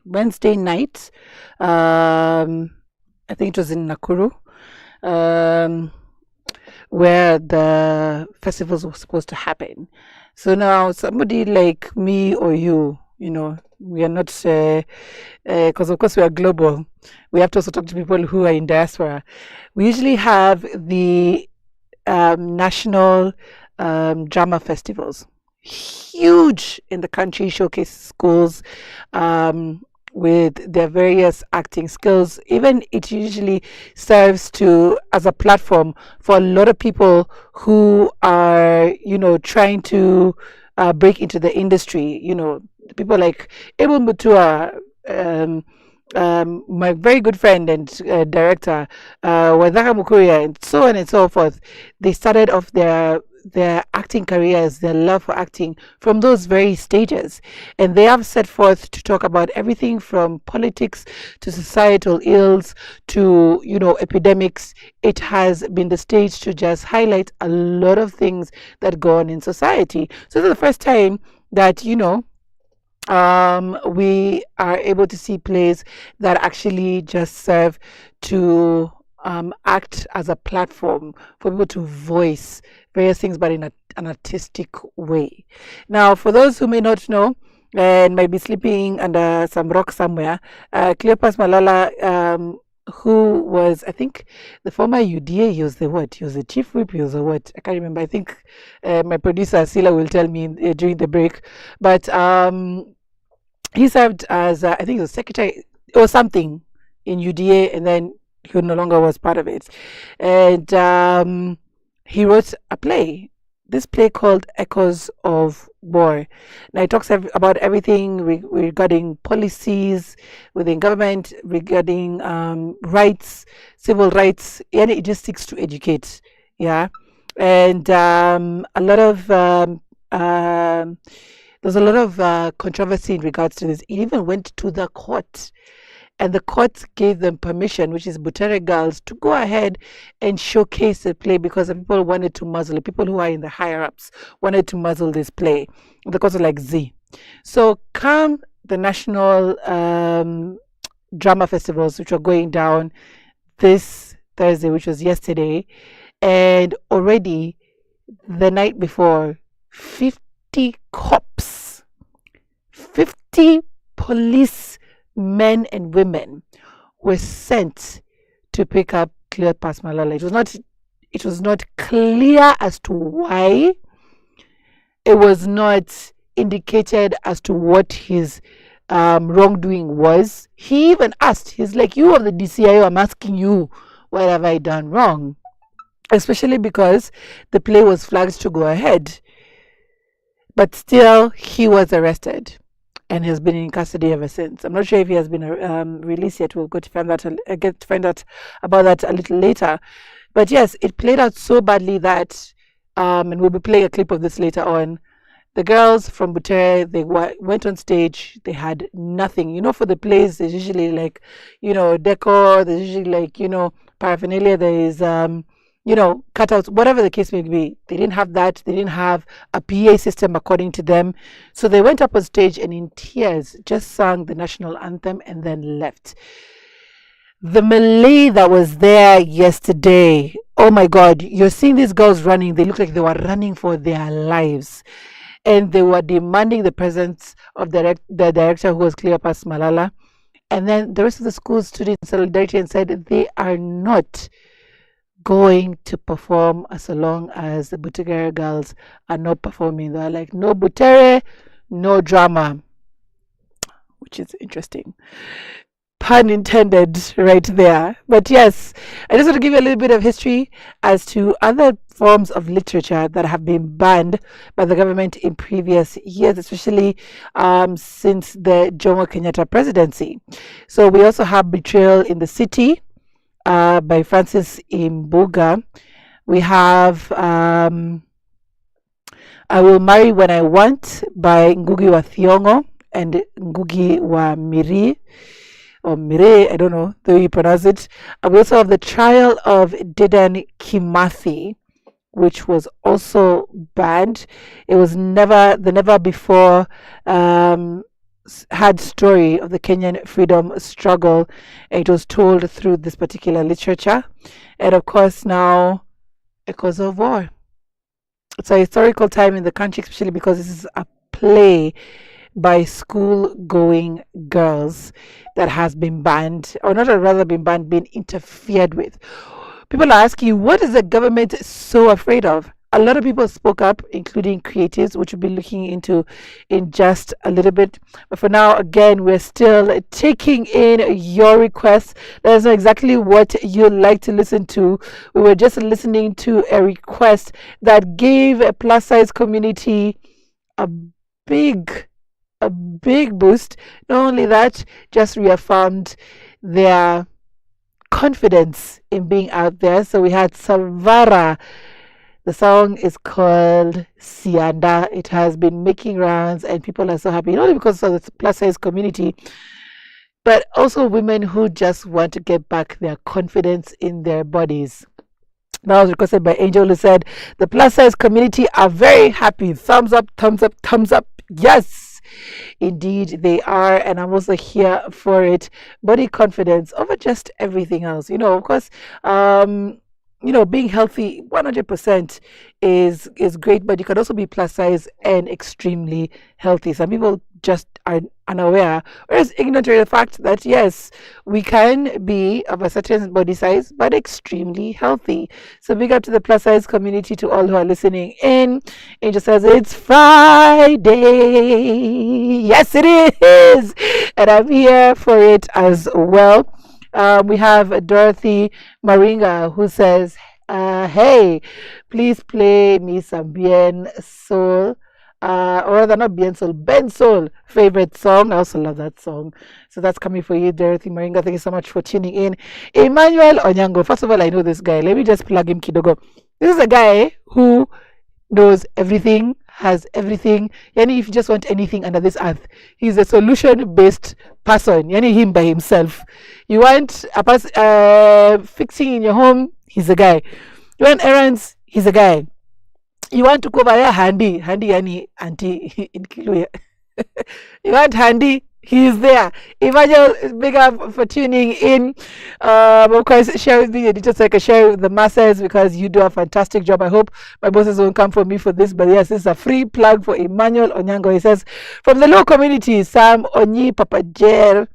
Wednesday night, I think it was in Nakuru, where the festivals were supposed to happen. So now somebody like me or you know, we are not, because of course we are global, we have to also talk to people who are in diaspora. We usually have the national drama festivals, huge in the country, showcase schools with their various acting skills. Even it usually serves as a platform for a lot of people who are, trying to break into the industry. People like Abel Mutua, my very good friend and director, Wadhaka Mukuria, and so on and so forth. They started off their acting careers, their love for acting, from those very stages, and they have set forth to talk about everything from politics to societal ills to epidemics. It has been the stage to just highlight a lot of things that go on in society. So this is the first time that we are able to see plays that actually just serve to act as a platform for people to voice various things, but in an artistic way. Now, for those who may not know and might be sleeping under some rock somewhere, Cleopas Malala, who was, I think, the former UDA, he was the chief whip, he was the what? I can't remember. I think my producer, Sila, will tell me during the break. But he served as, I think, the secretary or something in UDA, and then he no longer was part of it. And he wrote a play, this play called Echoes of War. Now it talks about everything regarding policies within government, regarding rights, civil rights, and it just seeks to educate. Yeah. And a lot of there's a lot of controversy in regards to this. It even went to the court, and the court gave them permission, which is Butere Girls, to go ahead and showcase the play because the people wanted to muzzle it. People who are in the higher ups wanted to muzzle this play. The court was like, Z. So come the national drama festivals, which are going down this Thursday, which was yesterday, and already the night before, 50 cops, 50 police men and women were sent to pick up Cleopas Malala. It was not clear as to why. It was not indicated as to what his wrongdoing was. He even asked, he's like, you are the DCIO, I'm asking you, what have I done wrong? Especially because the play was flagged to go ahead. But still, he was arrested and has been in custody ever since. I'm not sure if he has been released yet. We'll go to find that, get to find out about that a little later. But yes, it played out so badly that, and we'll be playing a clip of this later on. The girls from Butere, they went on stage. They had nothing. You know, for the plays, there's usually like, you know, decor. There's usually like, you know, paraphernalia. There is, you know, cutouts, whatever the case may be. They didn't have that. They didn't have a PA system according to them. So they went up on stage and in tears just sang the national anthem and then left. The melee that was there yesterday, oh my God, you're seeing these girls running. They look like they were running for their lives. And they were demanding the presence of the director, who was Cleopas Malala. And then the rest of the school stood in solidarity and said they are not going to perform as long as the Butere girls are not performing. They're like, no Butere, no drama, which is interesting. Pun intended right there. But yes, I just want to give you a little bit of history as to other forms of literature that have been banned by the government in previous years, especially since the Jomo Kenyatta presidency. So we also have Betrayal in the City by Francis Imbuga. We have I Will Marry When I Want by Ngugi wa Thiong'o and Ngugi wa Miri. Or Mire, I don't know the way you pronounce it. And we also have The Trial of Dedan Kimathi, which was also banned. It was the never before had story of the Kenyan freedom struggle. It was told through this particular literature. And of course now, Echoes of War. It's a historical time in the country, especially because this is a play by school-going girls that has been banned, or not rather been banned, been interfered with. People are asking you, what is the government so afraid of? A lot of people spoke up, including creatives, which we'll be looking into in just a little bit. But for now, again, we're still taking in your requests. Let us know exactly what you'd like to listen to. We were just listening to a request that gave a plus-size community a big boost. Not only that, just reaffirmed their confidence in being out there. So we had Savara. The song is called Sianda. It has been making rounds and people are so happy, not only because of the plus size community, but also women who just want to get back their confidence in their bodies. That was requested by Angel, who said the plus size community are very happy. Thumbs up, thumbs up, thumbs up. Yes, indeed they are, and I'm also here for it. Body confidence over just everything else. You know, of course, being healthy 100% is great, but you can also be plus size and extremely healthy. Some people just are unaware or is ignorant of the fact that yes, we can be of a certain body size but extremely healthy. So big up to the plus size community, to all who are listening in. Angel says it's Friday. Yes, it is, and I'm here for it as well. We have Dorothy Maringa, who says, hey, please play me some Bien Soul, or rather not Bien Soul, Ben Soul favorite song. I also love that song. So that's coming for you, Dorothy Maringa. Thank you so much for tuning in. Emmanuel Onyango. First of all, I know this guy. Let me just plug him kidogo. This is a guy who knows everything, has everything. Yani, if you just want anything under this earth, he's a solution-based person. Yani, him by himself. You want a fixing in your home, he's a guy. You want errands, he's a guy. You want to go via handy yani auntie in Kiluya. You want handy, He's there. Emmanuel, big up for tuning in. Of course, share with me your details so I can share with the masses because you do a fantastic job. I hope my bosses won't come for me for this, but yes, this is a free plug for Emmanuel Onyango. He says, from the low community, Sam Onyi Papajer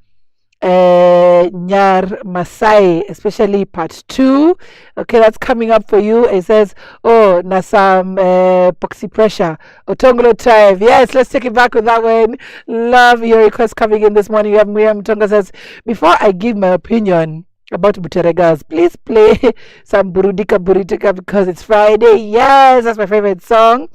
Nyar Masai, especially part 2. Okay, that's coming up for you. It says, oh, Nasam Poxy Pressure, Otongolo Tribe. Yes, let's take it back with that one. Love your request coming in this morning. You have Myra Mutonga says, before I give my opinion about Butere girls, please play some Burudika because it's Friday. Yes, that's my favorite song.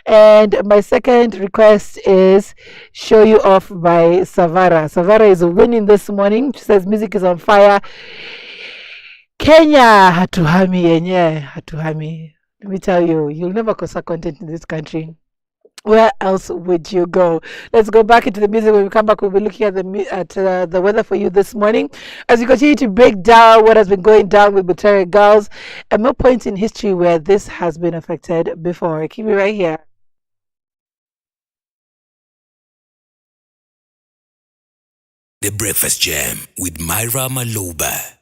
And my second request is Show You Off by Savara. Savara is winning this morning. She says music is on fire. Kenya hatuhami yenye hatuhami. Let me tell you, you'll never kosa content in this country. Where else would you go? Let's go back into the music. When we come back, we'll be looking at the weather for you this morning as we continue to break down what has been going down with Butere girls and more points in history where this has been affected before. Keep it right here. The Breakfast Jam with Myra Maloba.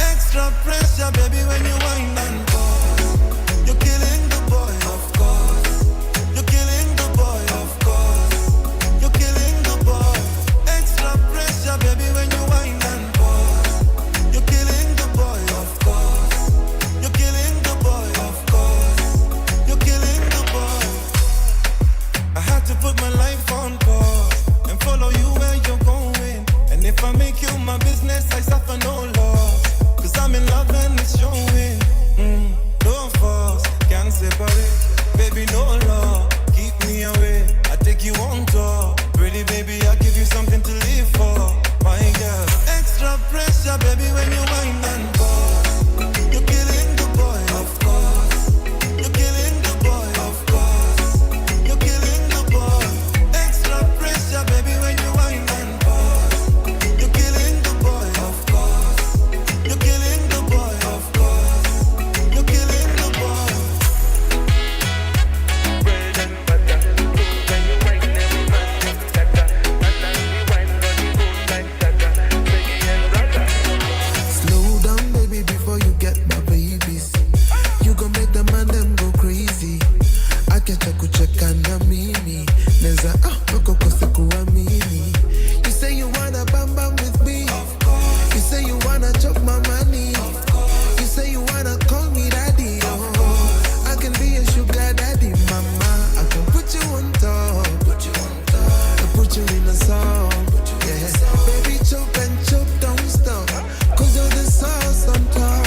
Extra pressure, baby, when you wind and pause. You're killing the boy, of course. You're killing the boy, of course. You're killing the boy. Extra pressure, baby, when you wind and pause. You're killing the boy, of course. You're killing the boy, of course. You're killing the boy. I had to put my life on pause and follow you where you're going. And if I make you my business, I suffer no loss. Cause I'm in love and it's showing. No force, can't separate. Baby, no law, keep me away. I take you on tour. Pretty baby, I give you something to live for. My girl, extra pressure, baby, when you wind and pause. You're killing the boy, of course. You're killing the boy, of course. You're killing the boy. Extra pressure, baby, when you wind and pause. You're killing the boy, of course. You're killing the boy, of course. You're killing the boy. Bread and butter, when you wine them man, tata, and we wine got the boom like tata, reggae and rata. Slow down, baby, before you get my babies. You gon' make the man them go crazy. I can check and mimi. Neza loko kose kuwa mimi. You say you wanna bam bam with me. You say you wanna chop my money. You say you wanna call me daddy. Oh, I can be a sugar daddy, mama. I can put you on top. I put you in a song. Yeah, baby, chop and chop, don't stop. Cause you're the sauce on top,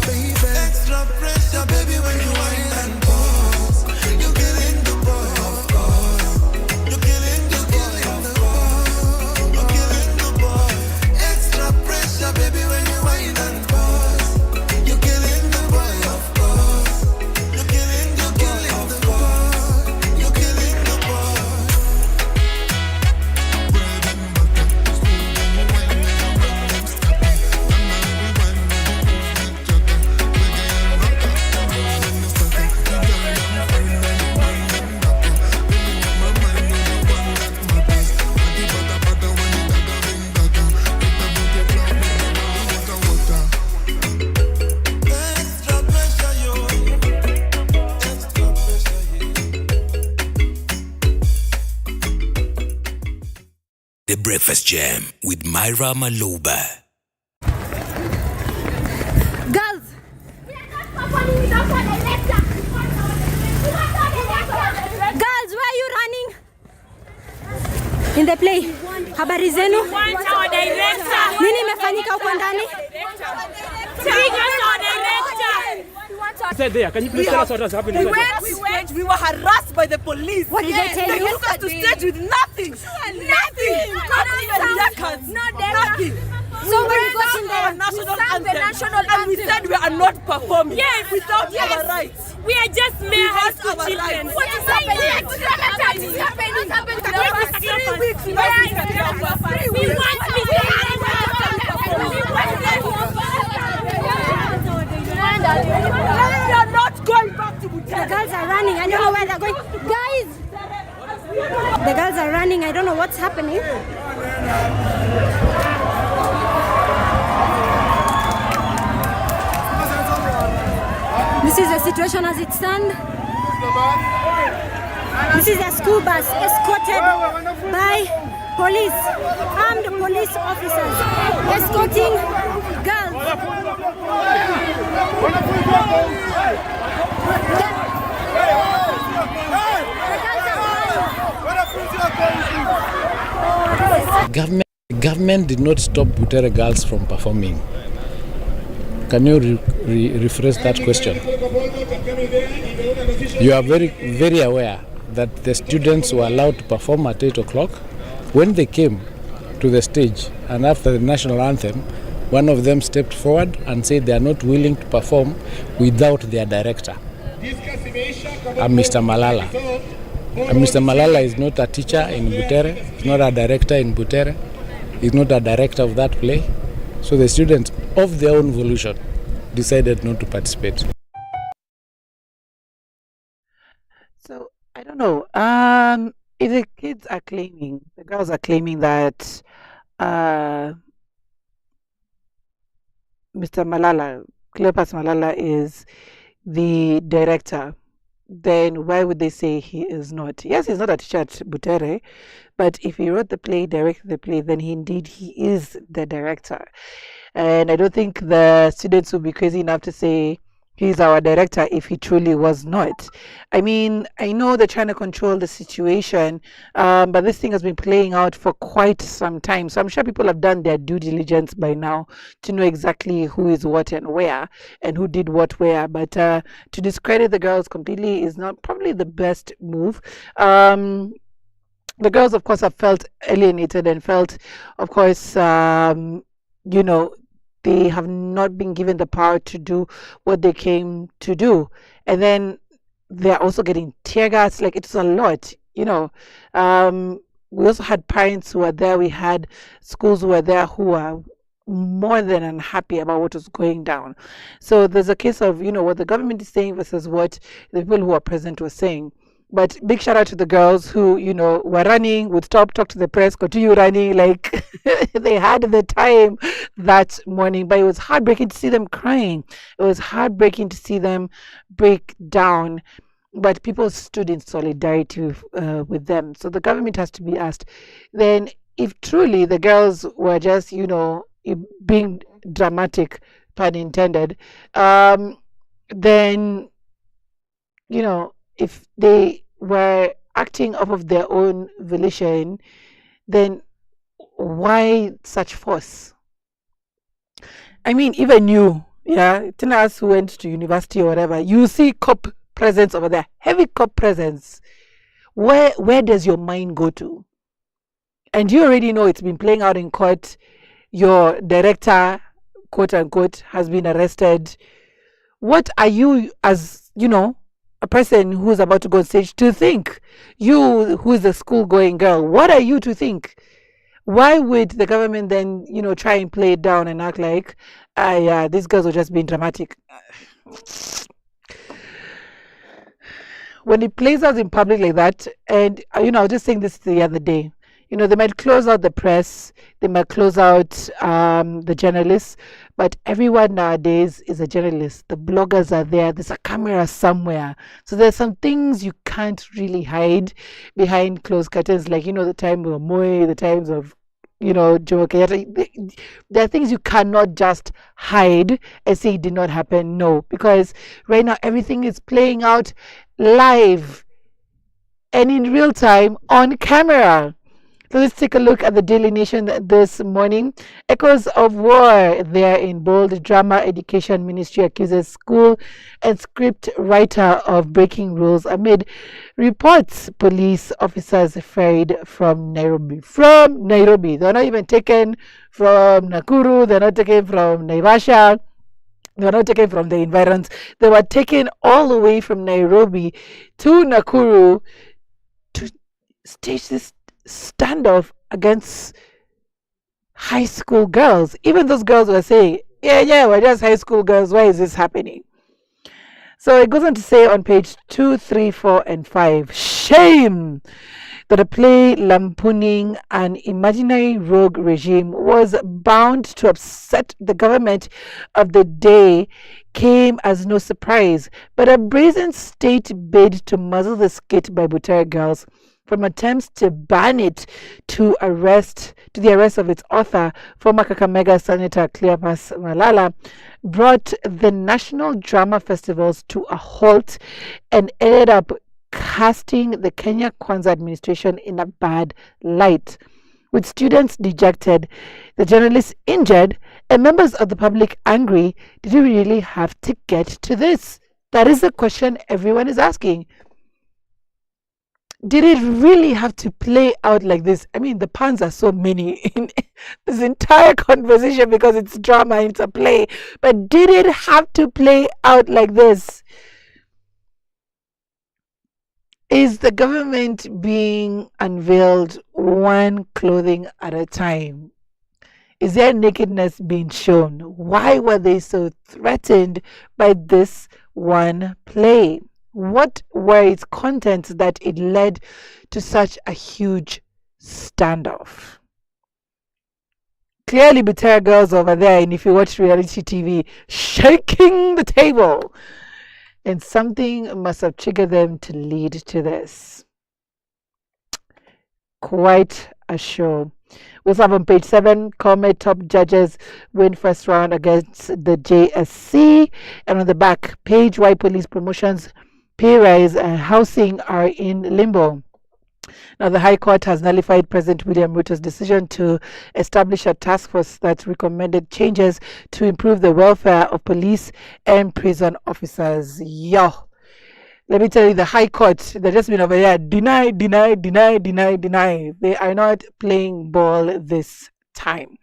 baby. Extra pressure, baby, when you wine and pause. You're killing the boy, of course. You're killing the boy, of course. You're killing the boy. Extra pressure, baby, when you wine and pause. You're killing the boy, of course. You're killing the boy, of course. You're killing the boy. Extra pressure, yo. Extra pressure, The Breakfast Jam with Myra Maloba. Girls! Girls, where are you running? In the play. Habari zenu? Nini imefanyika huko ndani? Said there, can you please tell us what has happened? We were harassed by the police. What did they tell you? They took us to stage with nothing. Nothing. Nothing. So when you got in our there, national you sang the anthem, national and we anthem. said we are not performing. Yes, without our rights. We are just mere high school children. What is happening? What's happening? What's happening? 3 weeks. We want We are not going back to Butere. The girls are running. I don't know where they're going. Guys! The girls are running. I don't know what's happening. This is the situation as it stands. This is a school bus escorted by police, armed police officers, escorting Government did not stop Butere girls from performing. Can you rephrase that question? You are very aware that the students were allowed to perform at 8 o'clock. When they came to the stage and after the national anthem, one of them stepped forward and said they are not willing to perform without their director, Mr. Malala. Mr. Malala is not a teacher in Butere, he's not a director in Butere, he's not a director of that play. So the students, of their own volition, decided not to participate. So, I don't know. If the kids are claiming, the girls are claiming that Mr. Malala, Cleopas Malala, is the director, then why would they say he is not? Yes, he's not a teacher at Butere, but if he wrote the play, directed the play, then he is the director. And I don't think the students would be crazy enough to say he's our director if he truly was not. I mean, I know they're trying to control the situation, but this thing has been playing out for quite some time. So I'm sure people have done their due diligence by now to know exactly who is what and where and who did what where. But to discredit the girls completely is not probably the best move. The girls, of course, have felt alienated and felt, of course, you know, they have not been given the power to do what they came to do. And then they're also getting tear gas. Like, it's a lot, you know. We also had parents who were there. We had schools who were there who are more than unhappy about what was going down. So there's a case of, you know, what the government is saying versus what the people who are present were saying. But big shout out to the girls who, you know, were running, would stop, talk to the press, continue running, like they had the time that morning. But it was heartbreaking to see them crying. It was heartbreaking to see them break down. But people stood in solidarity with them. So the government has to be asked, then if truly the girls were just, you know, being dramatic, pun intended, then, you know, if they were acting off of their own volition, then why such force? I mean, even you, yeah, tell us who went to university or whatever, you see cop presence over there, heavy cop presence. Where does your mind go to? And you already know it's been playing out in court. Your director, quote unquote, has been arrested. What are you, as, you know, a person who's about to go on stage, to think? You, who is a school-going girl, what are you to think? Why would the government then, you know, try and play it down and act like, yeah, these girls are just being dramatic? When it plays out in public like that, and, you know, I was just saying this the other day, you know, they might close out the press, they might close out the journalists, but everyone nowadays is a journalist. The bloggers are there, there's a camera somewhere. So there's some things you can't really hide behind closed curtains, like, you know, the time of Moe, the times of, you know, Jomo Kenyatta. There are things you cannot just hide and say it did not happen. No, because right now everything is playing out live and in real time on camera. So let's take a look at the Daily Nation this morning. Echoes of war there in bold. Drama Education Ministry accuses school and script writer of breaking rules amid reports police officers ferried from Nairobi. From Nairobi. They're not even taken from Nakuru. They're not taken from Naivasha. They were not taken from the environs. They were taken all the way from Nairobi to Nakuru to stage this standoff against high school girls. Even those girls were saying, yeah, we're just high school girls. Why is this happening? So it goes on to say on page 2, 3, 4, and 5, shame that a play lampooning an imaginary rogue regime was bound to upset the government of the day came as no surprise, but a brazen state bid to muzzle the skit by Butere girls from attempts to ban it to the arrest of its author, former Kakamega Senator Cleopas Malala, brought the National Drama Festivals to a halt and ended up casting the Kenya Kwanzaa administration in a bad light. With students dejected, the journalists injured, and members of the public angry, did we really have to get to this? That is the question everyone is asking. Did it really have to play out like this? I mean, the puns are so many in this entire conversation because it's drama, it's a play. But did it have to play out like this? Is the government being unveiled one clothing at a time? Is their nakedness being shown? Why were they so threatened by this one play? What were its contents that it led to such a huge standoff? Clearly, Butere girls over there, and if you watch reality TV, shaking the table. And something must have triggered them to lead to this. Quite a show. We also have on page 7, Kome top judges win first round against the JSC. And on the back page, why police promotions, pay rise, and housing are in limbo. Now, the High Court has nullified President William Ruto's decision to establish a task force that recommended changes to improve the welfare of police and prison officers. Yo, let me tell you, the High Court, they've just been over here, deny. They are not playing ball this time.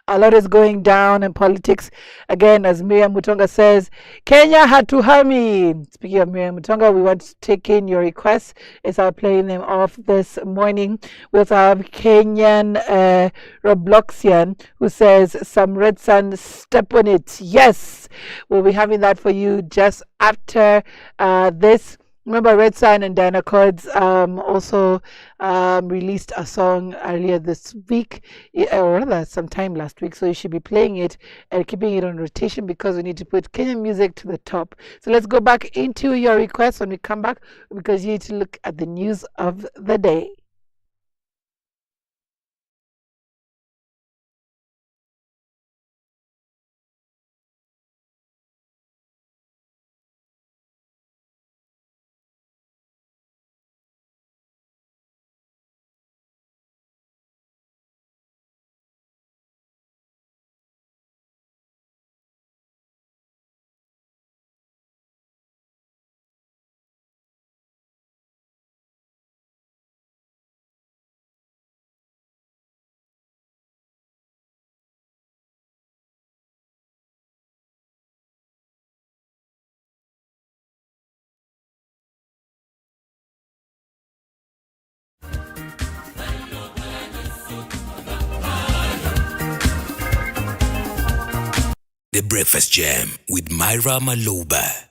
A lot is going down in politics. Again, as Myra Mutonga says, Kenya hatuhami. Speaking of Myra Mutonga, we want to take in your requests. It's our playing them off this morning. We also have Kenyan Robloxian who says, some red sun, step on it. Yes, we'll be having that for you just after this. Remember, Red Sun and Diana Cords also released a song earlier this week, or rather sometime last week. So you should be playing it and keeping it on rotation because we need to put Kenyan music to the top. So let's go back into your requests when we come back because you need to look at the news of the day. The Breakfast Jam with Myra Maloba.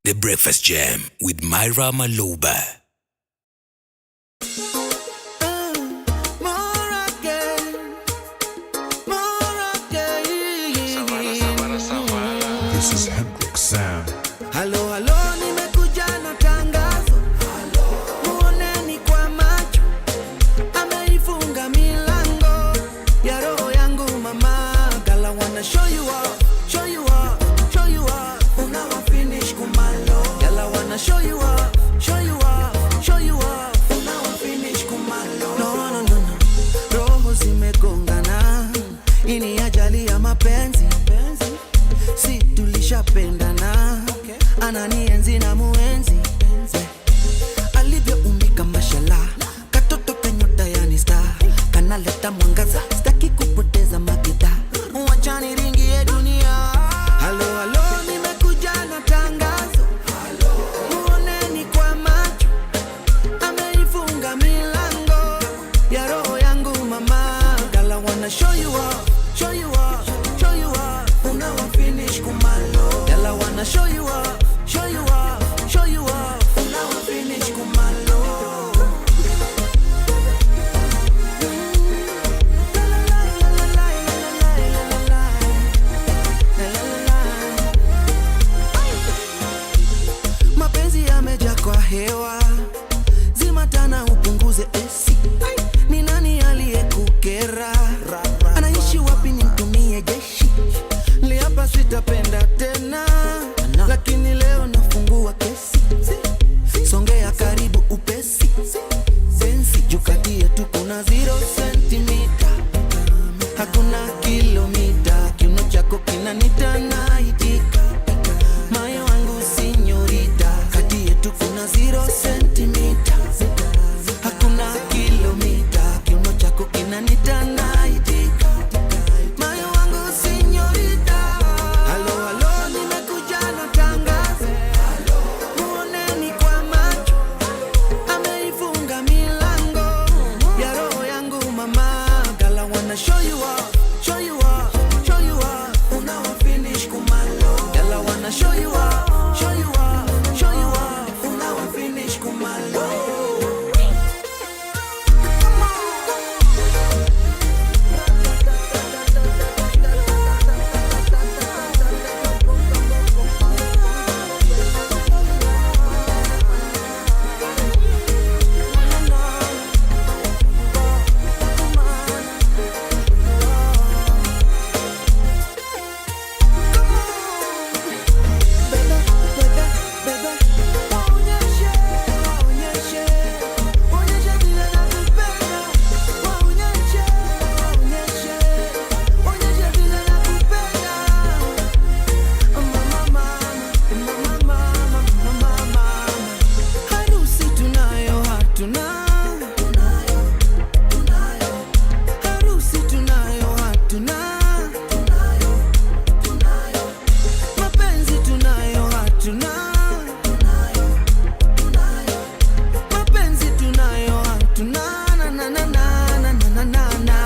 The Breakfast Jam with Myra Maloba. This is Hendrix Sound. Halo halo, nimekuja na tangazo. Muoneni kwa macho, ameifunga milango ya roho yangu mama. Girl, I wanna show you off, show you off, show you off. Unawa finish kumalo. Girl, I wanna show you off, show you off, show you off. Unawa finish kumalo. No no no no, roho zimegongana. Ini ajali ya mapenzi. Si tulishapendana, ananienzi na muenzi. Alivyoumbika mashallah, katoto kanyota yani star, kanaleta mwangaza, sitaki kupoteza makita. Wacha niringie dunia. Halo halo, nimekuja na tangazo. Muoneni kwa macho, ameifunga milango ya roho yangu mama. Girl, I wanna show you off, show you off, show you off. Unawa finish kumalo. Girl, I wanna show you off, show you off, show you off. Unawa finish kumalo. Mapenzi yameja kwa hewa, zimatana upunguze AC. Ni nani aliyekukera? Anaishi wapi nimtumie jeshi? Liapa sitapenda tena, lakini leo nafungua kesi. Songea karibu upesi, sensi jukatie tu kuna 0 centimeter. Hakuna kilomita, kiuno chako kinanita naitika. Moyo wangu sinyorita, kati yetu kuna 0 centimeter. Hakuna kilomita, kiuno chako kinanita naitika. Moyo wangu sinyorita. Halo halo, nimekuja na tangazo. Muoneni kwa macho, ameifunga milango ya roho yangu mama. Girl, I wanna show you off, show you off, show you off. Unawa finish kumalo. Girl, I wanna show you off, show you off, show you off. Unawa finish kumalo. Harusi tunayo hatuna, harusi tunayo hatuna, mapenzi tunayo hatuna, mapenzi tunayo hatuna. Na na na na na na na na.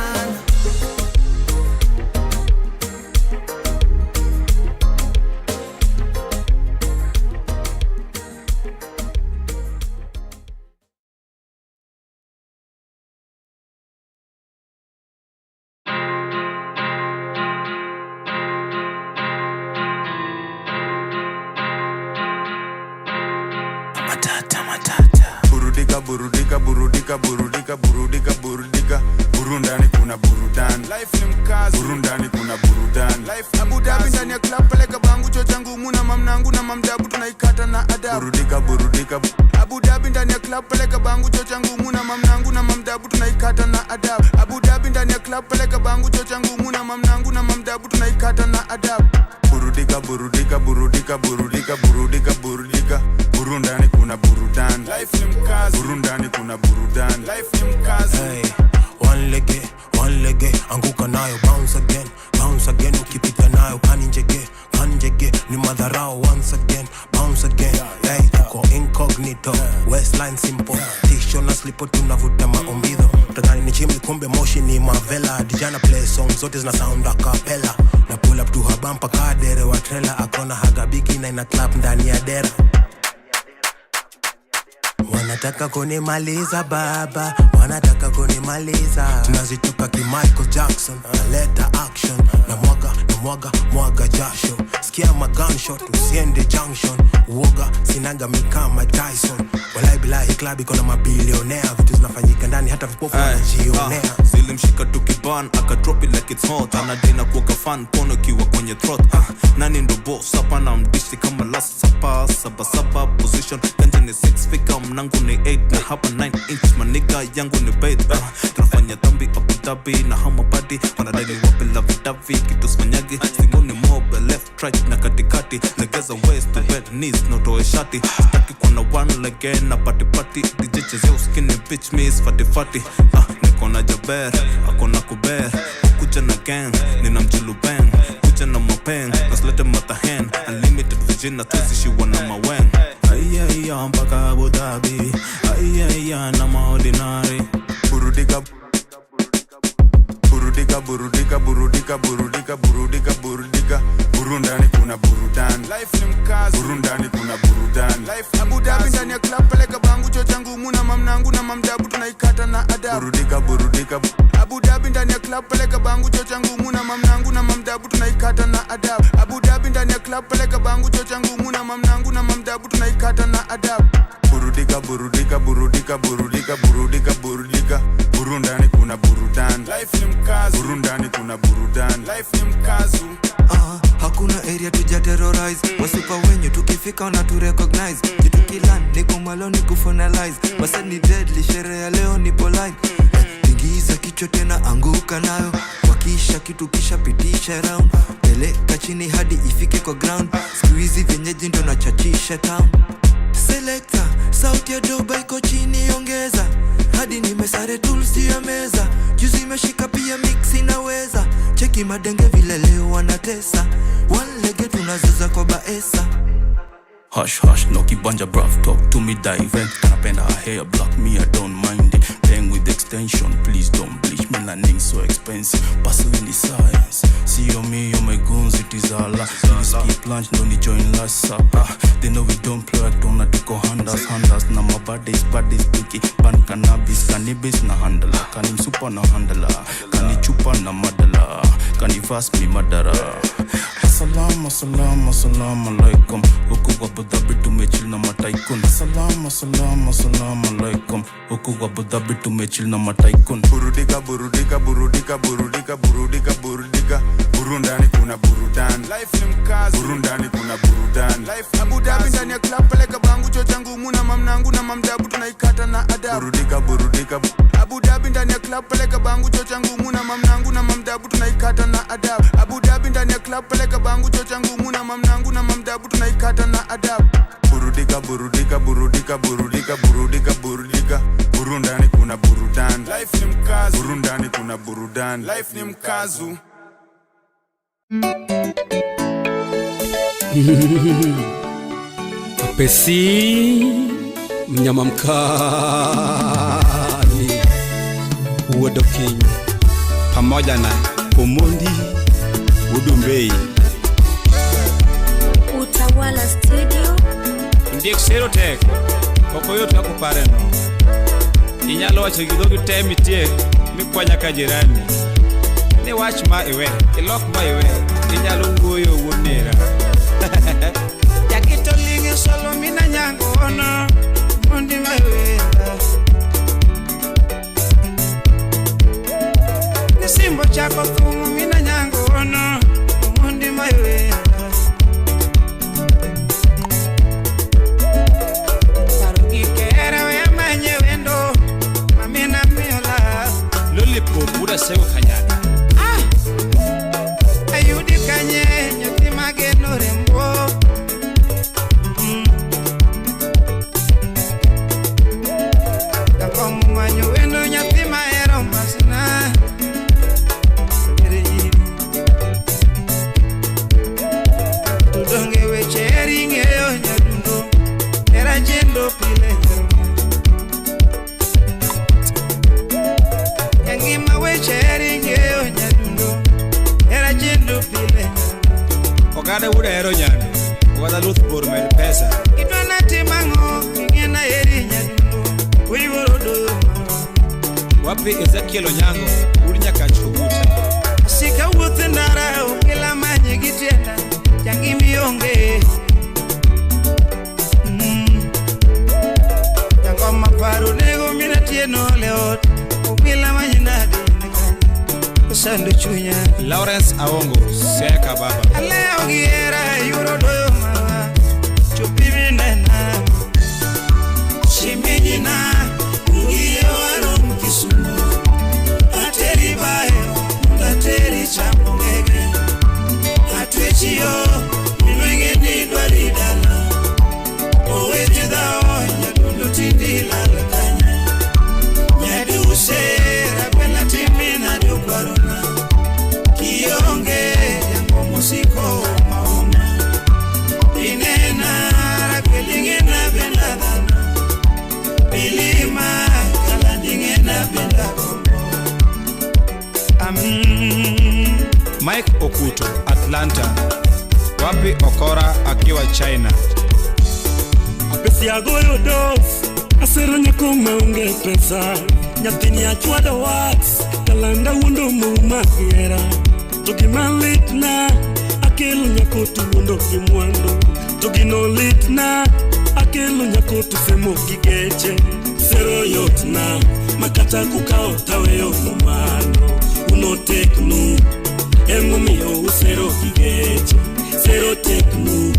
Burudika burudika burudika burudika burudika burudika. Burundani kuna burudani. Life ni mkazi. Burundani kuna burudani. Life Abu Dhabi ndani ya club peleka bangu chochangu muna mamnangu na mamdabu tunaikata na adabu. Burudika burudika. Abu Dhabi ndani ya club peleka bangu chochangu muna mamnangu na mamdabu tunaikata na adabu. Abu Dhabi ndani ya club peleka bangu chochangu muna mamnangu na mamdabu tunaikata na adabu. Burudika burudika burudika burudika burudika burudika. Burundani kuna burudani. Life ni mkazi. Burundani kuna burudani. Life ni mkazi. Hey, one lege, anguka nayo, bounce again, ukipita nayo, kanjege, ni madharau once again, bounce again. Hey, uko incognito, waistline simple, t-shirt position na slipo tunavuta maombidho tadhani ni chimli kumbe moshi ni mavela dijana play songs zote zina sound a cappella na pull up to her bumper kadere wa trailer akona haga bigi na ina clap ndani ya dera wanataka kunimaliza baba wanataka kunimaliza tunazituka ki Michael Jackson leta action na mwaga jasho sikia ma gunshot usiende junction uoga sinaga mikama Tyson walai bilahi club iko na mabilionea vitu zinafanyika ndani hata vipofu wanajionea zilimshika tukiban aka drop it like it's hot anadina kuoga fan pono kiwa kwenye throat nani ndo boss hapa na mdishi kama last saba position kanje ni 6 figure mnangu ni 8 na hapa 9 inch maniga yangu ni bait tunafanya dhambi Abu Dhabi na hama body wanadai wape love davi kitu sfanyagi singoni mob left right na katikati legeza waist to bed knees no toe shati staki kuna one again na party DJ chezeo skinny bitch me is fatty niko na jaber akona kuber kuja na gang nina mjulu bang kuja na mapeng naslete matahen unlimited vagina tuzishi wana mawen ayaya mpaka Abu Dhabi ayaya na maordinary burudika burundani kuna burudan life ni mkazi burundani kuna burudan life Abu Dhabi ndani ya club peleka bangu chochangu muna mamnangu na mamdabu tunaikata na adabu burudika Abu Dhabi ndani ya club peleka bangu chochangu muna mamnangu na mamdabu tunaikata na adabu Abu Dhabi ndani ya club peleka bangu chochangu muna mamnangu na mamdabu tunaikata na adabu burudika burundani kuna burudan life ni mkazi burundani kuna burudan life ni mkazi hakuna area tuja terrorize wasupa wenyu tukifika na tu recognize kitu kilan niko malo ni kufinalize basi ni deadly sherehe leo ni polite tingiza kichwa tena anguka nayo wakisha kitu kisha pitisha round peleka chini hadi ifike kwa ground squeeze venyeji ndo na chachisha town selector sauti ya doba iko chini ongeza hadi nimesare tools ya meza juzi imeshika pia mix inaweza cheki madenge vile leo wanatesa one lege tunazaza kwa baesa Hush, no kibanja bruv, talk to me direct. Napenda her hair black, me I don't mind it. Playing with extension, please don't bleach. Melanin so expensive, puzzle in the science. See on me, on my guns, it is all la. Whiskey plunge, no need join last supper. They know we don't play, I don't have to go handles. Na my bodies, picky. Ban cannabis na handler. Kani super na handler. Kani chupa na madala. Kani fast me madara. Assalamu alaikum. Huku Abu Dhabi tumechill na mataikun. Assalamu alaikum. Huku Abu Dhabi tumechill na mataikun. Burudika burundani kuna burudan life ni mkazi burundani kuna burudan life Abu Dhabi ndani ya club peleka bangu chochangu muna mamnangu na mamdabu tunaikata na adabu burudika Abu Dhabi ndani ya club peleka bangu chochangu muna mamnangu na mamdabu tunaikata na adabu Abu Dhabi ndani ya club peleka bangu chochangu muna mamnangu na mamdabu tunaikata na adabu burudika burundani kuna burudan life ni mkazi burundani kuna burudan life ni mkazu Pesi mnyama mkali Uodo King pamoja na Omondi Udumbei Utawala Studio Ndiye ksero tek Koko yote hako pare no Inyalo wache kidogo temi tie Mikwanya kajirani Ni watch ma iwe Ilok ma iwe Inyalo nguyo uonera Yakito lingi solo mina nyango ono Mundi ma iwe Nisimbo chako thumu mina nyango ono Mundi ma iwe Pura sego kanyana ayudi kanye nyati mageno rembo Takomu manyo wendo nyati maero masina Mane udero nyano wada luth bor med pesa Kitwana timango Kingena eri nyadundo Uiworo do Wapi Ezekiel Onyango uri nyaka chubuta Asika wuothe ndara okela manye gitienda Jangi mionge Jango maparo nego mina tieno leot Okela manye nade Kusando chunya Lawrence Awongo Seka baba Aleo giera yuro doyo mawa Chupibi nena Shimejina Ugiye waro mkisumu Ateri bayo Ateri chambo ngege Atwechio Milwenge nidwa lidala Oweje dao Nyadundo tindi lalakanya Nyadu usera Bela timina dukwarona Kionge Yango musiko maoma Inena Rakwelingena bendadana Bilima Kalandingena bendagombo Mike Okuto Atlanta Wapi Okora akiwa China Apesi agoyo dos Asero nyako maunge pesa Nyatini achwada wax Kalanda wundo mauma kiera Togi malit na Akelo nyako tu wundo kimwando Togi no lit na Akelo nyako tu femo kigeche Sero yot na Makata kukao taweyo mumano Uno teknu Emu miyo usero kigeche Sero teknu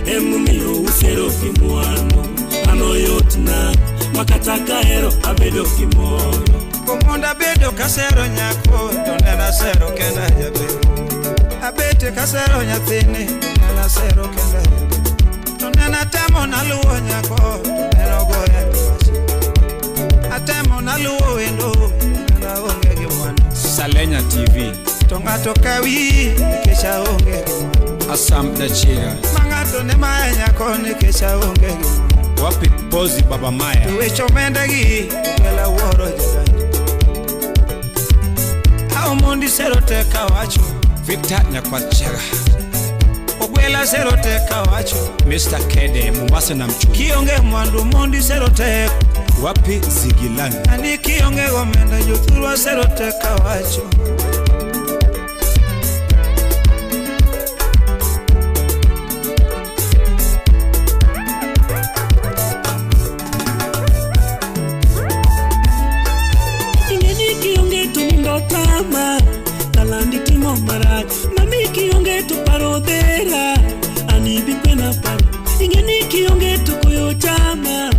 Emu miyo usero kimwano Ano yot na Makata kaero abedo kimoro Kumonda bedo kasero nyako Tondena sero kenda jabe Abete kasero nyathini Tondena sero kenda jabe Tondena temo naluo nyako Tondena goya kiwashi Atemo naluo wendo Tondena onge gimwano Salenya TV Tongato kawi Nikesha onge gimwano Asam Dachiga Mangato ne maya nyako Nikesha onge gimwano Wapi Pozi Baba Maya Tuwecho mendagi Wela woro jagani Aomondi sero teka wacho Victor Nyakwachega Ogwela sero teka wacho Mr. Kede Mombasa na Mchu Kionge mwandu mondi sero teka Wapi Zigilani Ani kionge gomenda Jothurwa sero teka wacho Ingeni kionge tu nindo tama Kalandi timo maraj Mami kionge tu parodera Ani bikwena paro Ingeni kionge tu koyo chama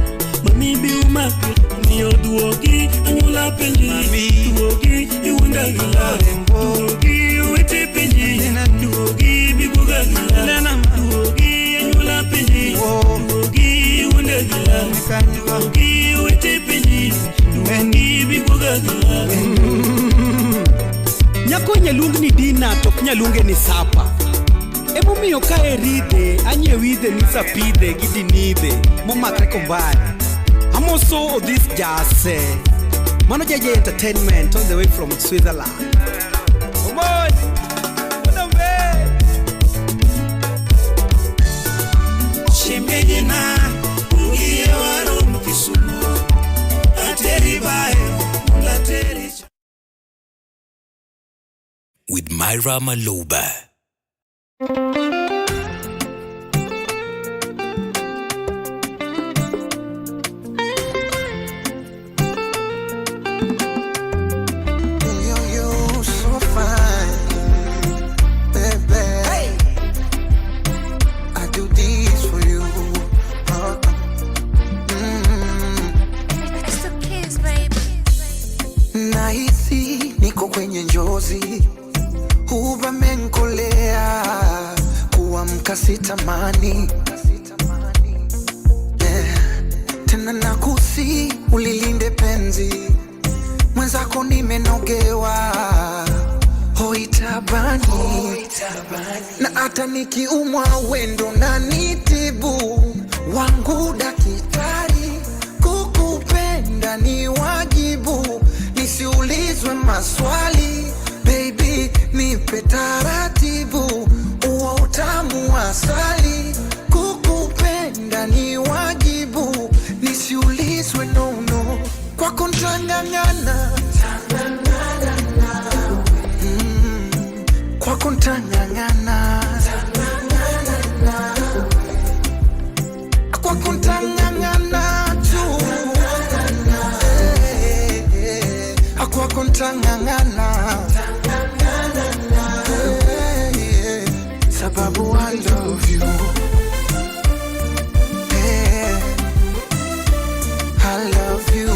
Mami bi umapi Niyo duogi Anyula penji Duogi Iwunda gila Duogi Uwete penji Duogi Bibuga gila Duogi Anyula penji Duogi Iwunda gila Duogi Uwete penji Duogi Bibuga gila Nyako nyalung ni dina tok nyalunge ni sapa Emo miyo ka eride anye wide ni sapide gidinide Momakre kombani Amoso of this jazz Mano Jaja Entertainment all the way from Switzerland Omoji Unombe Shimejina Ugiye waro mkisumu Ateri bayo Mulateri With Myra Maloba. You're so fine, baby. Hey. I do this for you. It's the kids, baby. Nahisi niko kwenye njozi, umenikolea kuamka sitamani. Yeah. Tena nakusi ulilinde penzi mwenzako nimenogewa hoitabani na hata nikiumwa wendo na nitibu wangu dakitari kukupenda ni wajibu nisiulizwe maswali baby nipe taratibu uo utamu kuntangangana kwa kuntangangana tu kwa kuntangangana sababu I love you I love you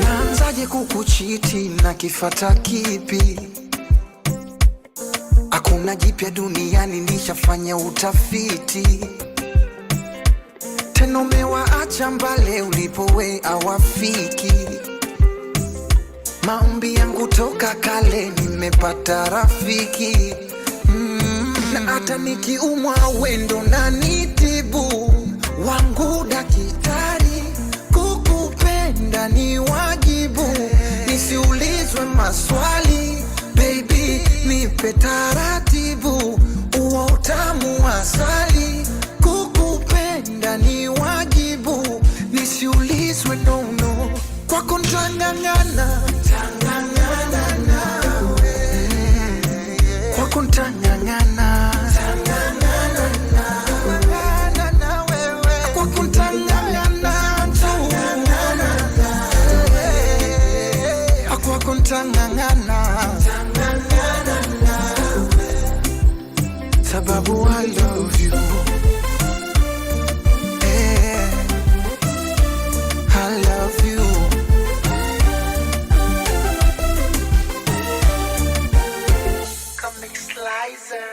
naanzaje kukuchiti na kifata kipi hakuna jipya duniani nishafanya utafiti tena umewaacha mbale ulipowe awafiki maombi yangu toka kale nimepata rafiki na hata nikiumwa wendo na nitibu wangu daktari kukupenda ni wajibu nisiulizwe maswali baby nipe taratibu uo utamu asali kukupenda ni wajibu nisiulizwe nono kwa kuntangangana kwa kuntangangana kwa kuntangangana kwa kuntangangana sababu I love you I love you Comic Slicer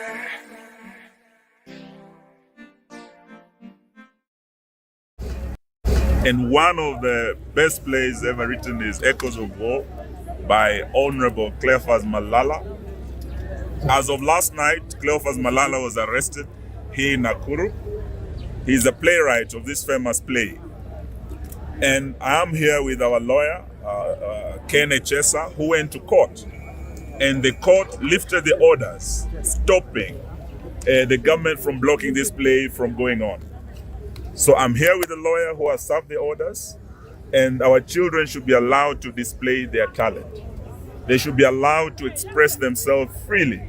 And one of the best plays ever written is Echoes of War by Honorable Cleophas Malala. As of last night, Cleophas Malala was arrested here in Nakuru. He's a playwright of this famous play. And I am here with our lawyer, Ken Echesa, who went to court. And the court lifted the orders, stopping the government from blocking this play from going on. So I'm here with a lawyer who has served the orders, and our children should be allowed to display their talent. They should be allowed to express themselves freely,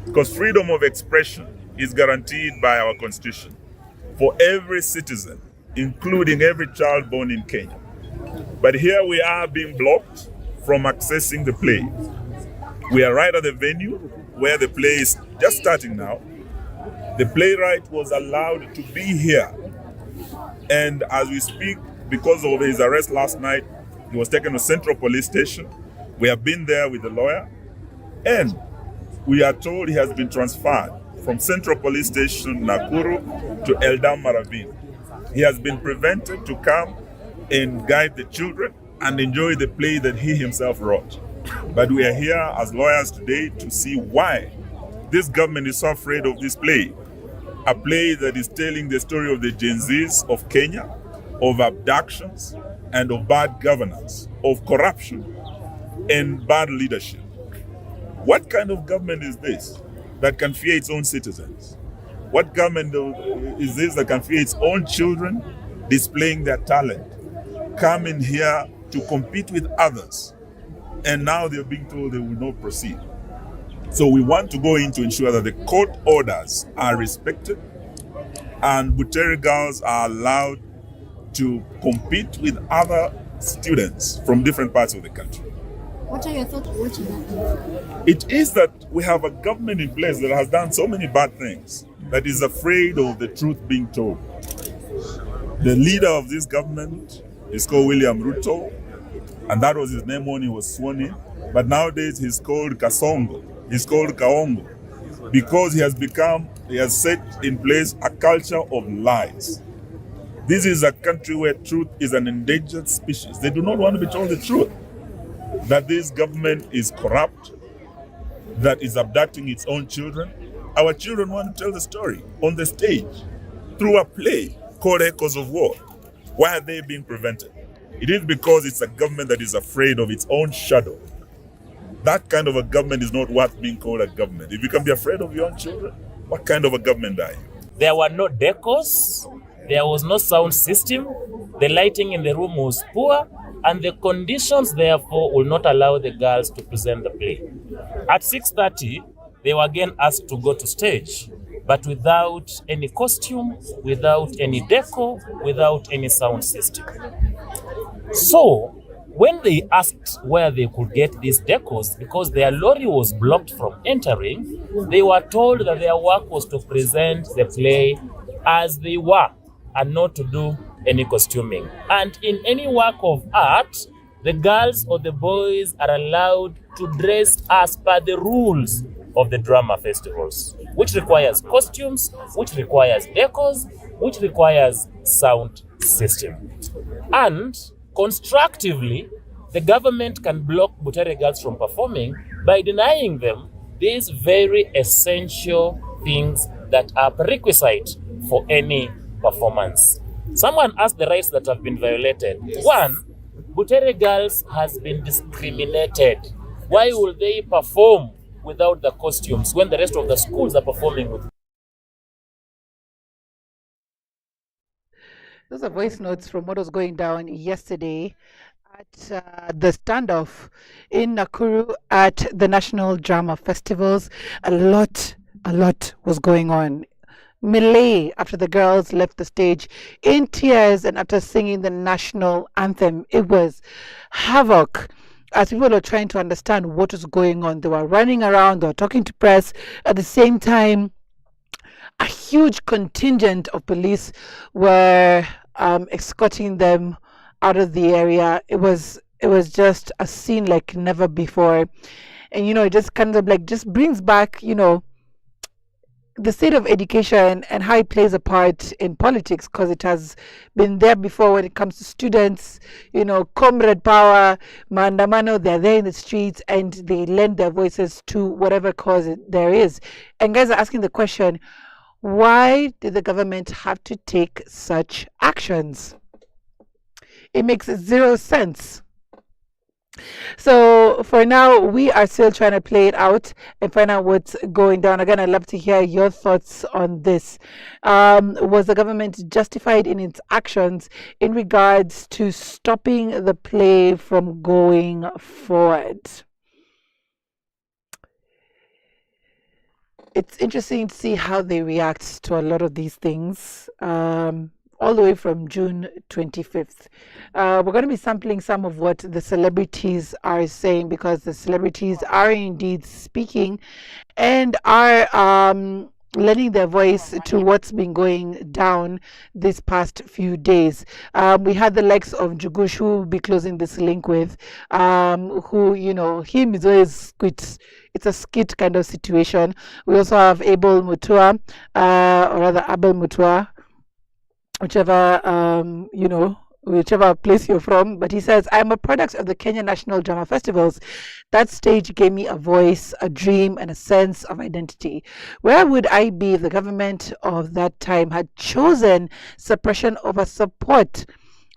because freedom of expression is guaranteed by our constitution for every citizen, including every child born in Kenya. But here we are being blocked from accessing the play. We are right at the venue where the play is just starting now. The playwright was allowed to be here. And as we speak, because of his arrest last night, he was taken to Central Police Station. We have been there with the lawyer, and we are told he has been transferred from Central Police Station Nakuru to Eldam Maravin. He has been prevented to come and guide the children and enjoy the play that he himself wrote. But we are here as lawyers today to see why this government is so afraid of this play. A play that is telling the story of the Gen Zs of Kenya, of abductions and of bad governance, of corruption and bad leadership. What kind of government is this that can fear its own citizens? What government is this that can fear its own children displaying their talent, coming here to compete with others, and now they're being told they will not proceed? So we want to go in to ensure that the court orders are respected and Butere girls are allowed to compete with other students from different parts of the country. What are your thoughts watching that? It is that we have a government in place that has done so many bad things, that is afraid of the truth being told. The leader of this government is called William Ruto, and that was his name when he was sworn in. But nowadays he's called Kasongo. He's called Kaongo because he has set in place a culture of lies. This is a country where truth is an endangered species. They do not want to be told the truth, that this government is corrupt, that is abducting its own children. Our children want to tell the story on the stage through a play called Echoes of War. Why are they being prevented? It is because it's a government that is afraid of its own shadow. That kind of a government is not worth being called a government. If you can be afraid of your own children, what kind of a government are you? There were no decors, there was no sound system, the lighting in the room was poor, and the conditions therefore will not allow the girls to present the play. At 6:30, they were again asked to go to stage, but without any costume, without any decor, without any sound system. So, when they asked where they could get these decors, because their lorry was blocked from entering, they were told that their work was to present the play as they were and not to do any costuming. And in any work of art, the girls or the boys are allowed to dress as per the rules of the drama festivals, which requires costumes, which requires decors, which requires sound system. And constructively, the government can block Butere girls from performing by denying them these very essential things that are prerequisite for any performance. Someone asked the rights that have been violated. One, Butere girls has been discriminated. Why will they perform without the costumes when the rest of the schools are performing with? Those are voice notes from what was going down yesterday at the standoff in Nakuru at the National Drama Festivals. A lot was going on. Melee after the girls left the stage in tears and after singing the national anthem. It was havoc as people were trying to understand what was going on. They were running around, they were talking to press. At the same time, a huge contingent of police were escorting them out of the area. It was just a scene like never before. And it just kind of like just brings back, the state of education and how it plays a part in politics, because it has been there before when it comes to students, comrade power, maandamano, they're there in the streets and they lend their voices to whatever cause there is. And guys are asking the question, why did the government have to take such actions? It makes zero sense. So for now, we are still trying to play it out and find out what's going down. Again, I'd love to hear your thoughts on this. Was the government justified in its actions in regards to stopping the play from going forward? It's interesting to see how they react to a lot of these things. All the way from June 25th. We're going to be sampling some of what the celebrities are saying, because the celebrities are indeed speaking and are lending their voice to what's been going down this past few days. We had the likes of Jugush, who we'll be closing this link with, who, him is always skit. It's a skit kind of situation. We also have Abel Mutua, or rather Abel Mutua, whichever place you're from, but he says, I'm a product of the Kenya National Drama Festivals. That stage gave me a voice, a dream, and a sense of identity. Where would I be if the government of that time had chosen suppression over support?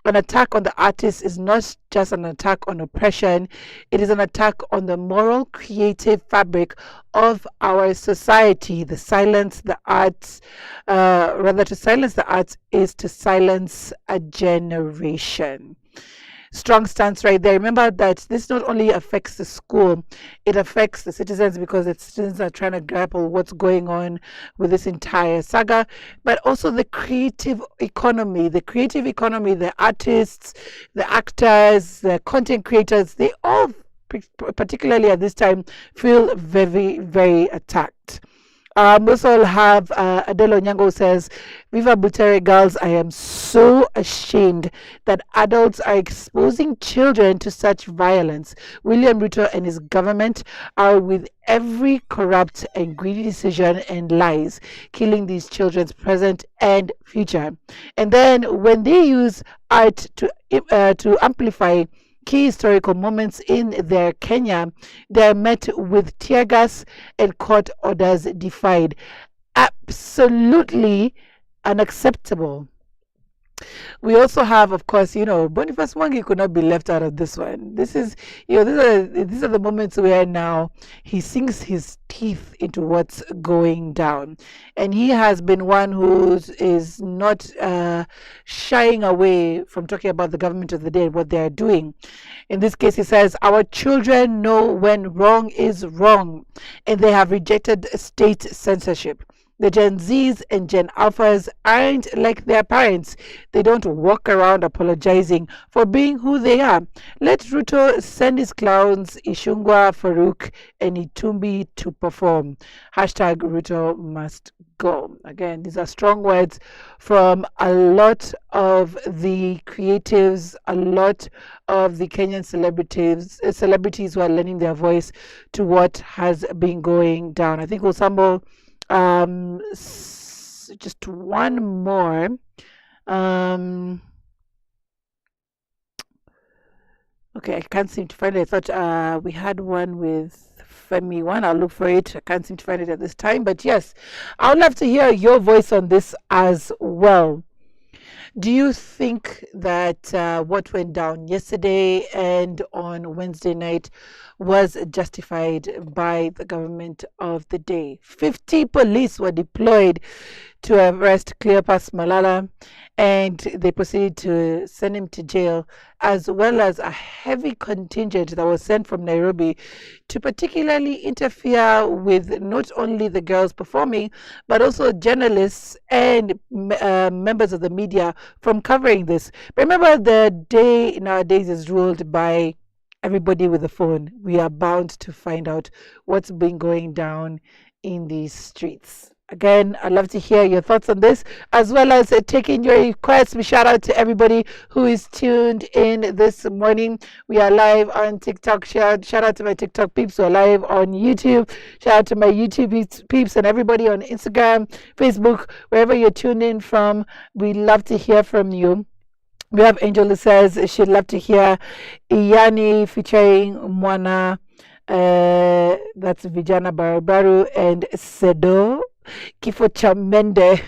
An attack on the artist is not just an attack on oppression, it is an attack on the moral, creative fabric of our society. To silence the arts is to silence a generation. Strong stance right there. Remember that this not only affects the school, it affects the citizens, because the citizens are trying to grapple what's going on with this entire saga, but also the creative economy. The artists, the actors, the content creators, they all, particularly at this time, feel very, very attacked. We also have Adelo Nyango says, Viva Butere girls, I am so ashamed that adults are exposing children to such violence. William Ruto and his government are with every corrupt and greedy decision and lies, killing these children's present and future. And then when they use art to amplify key historical moments in their Kenya, they are met with tear gas and court orders defied. Absolutely unacceptable. We also have, of course, Boniface Mwangi could not be left out of this one. This is, these are the moments where now he sinks his teeth into what's going down. And he has been one who is not shying away from talking about the government of the day and what they are doing. In this case, he says, our children know when wrong is wrong, and they have rejected state censorship. The Gen Zs and Gen Alphas aren't like their parents. They don't walk around apologizing for being who they are. Let Ruto send his clowns, Ishungwa, Farouk, and Itumbi to perform. Hashtag Ruto must go. Again, these are strong words from a lot of the creatives, a lot of the Kenyan celebrities who are lending their voice to what has been going down. I think we'll sample just one more. Okay, I can't seem to find it. I thought we had one with Femi one. I'll look for it. I can't seem to find it at this time. But yes, I would love to hear your voice on this as well. Do you think that what went down yesterday and on Wednesday night was justified by the government of the day? 50 police were deployed to arrest Cleopas Malala, and they proceeded to send him to jail, as well as a heavy contingent that was sent from Nairobi to particularly interfere with not only the girls performing, but also journalists and members of the media from covering this. Remember, the day nowadays is ruled by everybody with a phone. We are bound to find out what's been going down in these streets. Again, I'd love to hear your thoughts on this, as well as taking your requests. We shout out to everybody who is tuned in this morning. We are live on TikTok. Shout out to my TikTok peeps who are live on YouTube. Shout out to my YouTube peeps and everybody on Instagram, Facebook, wherever you're tuned in from. We love to hear from you. We have Angel who says she'd love to hear Iyani featuring Mwana. That's Vijana Barubaru and Sedo. Kifo Chamende.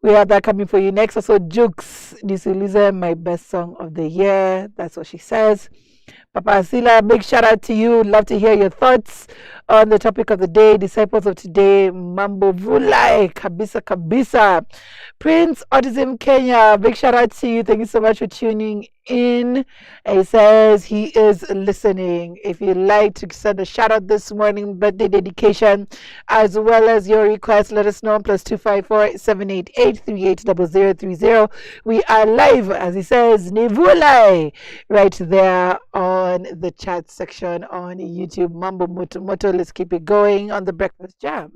We have that coming for you next. Also, Jukes Nisulize, my best song of the year. That's what she says. Papa Asila, big shout out to you. Love to hear your thoughts on the topic of the day. Disciples of today, Mambo Vulai, Kabisa Kabisa. Prince Autism Kenya, big shout out to you. Thank you so much for tuning in. He says he is listening. If you'd like to send a shout out this morning, birthday dedication, as well as your request, let us know on +254 788 380030. We are live, as he says, Nivulai, right there on the chat section on YouTube. Mambo Moto. Let's keep it going on the Breakfast Jam.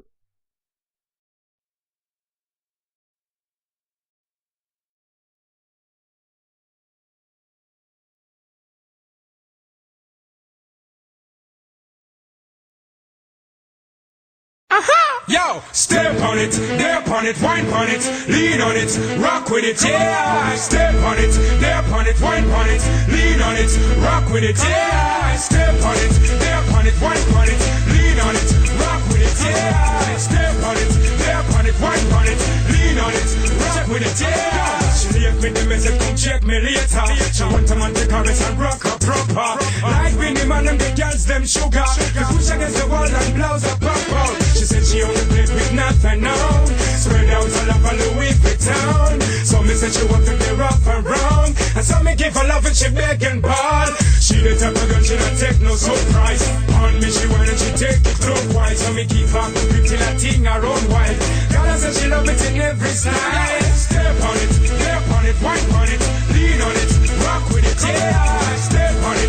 Yo, step on it, step on it, wine on it, lean on it, rock with it, yeah. Step on it, step on it, wine on it, lean on it, rock with it, yeah. Step on it, step on it, wine on it, lean on it, rock with it, yeah. Step on it, step on it, wine on it, lean on it, rock with it, yeah. She leave me the message, come check me later. She want a man to caress and rock her proper. Like when the man and the girls them sugar, they push against the wall and blouse a purple. She said she only played with nothing now. Spread out all up on Louis Vuitton. So me said she want to be rough and wrong, and so me give her love and she beg and ball. She the type of girl she not take no surprise. On me she want and she take it clockwise. So me keep her pretty Latin her own wife. Girl I said she love it in every style. Step on it, wine on it, lean on it, rock with it, yeah. Step on it,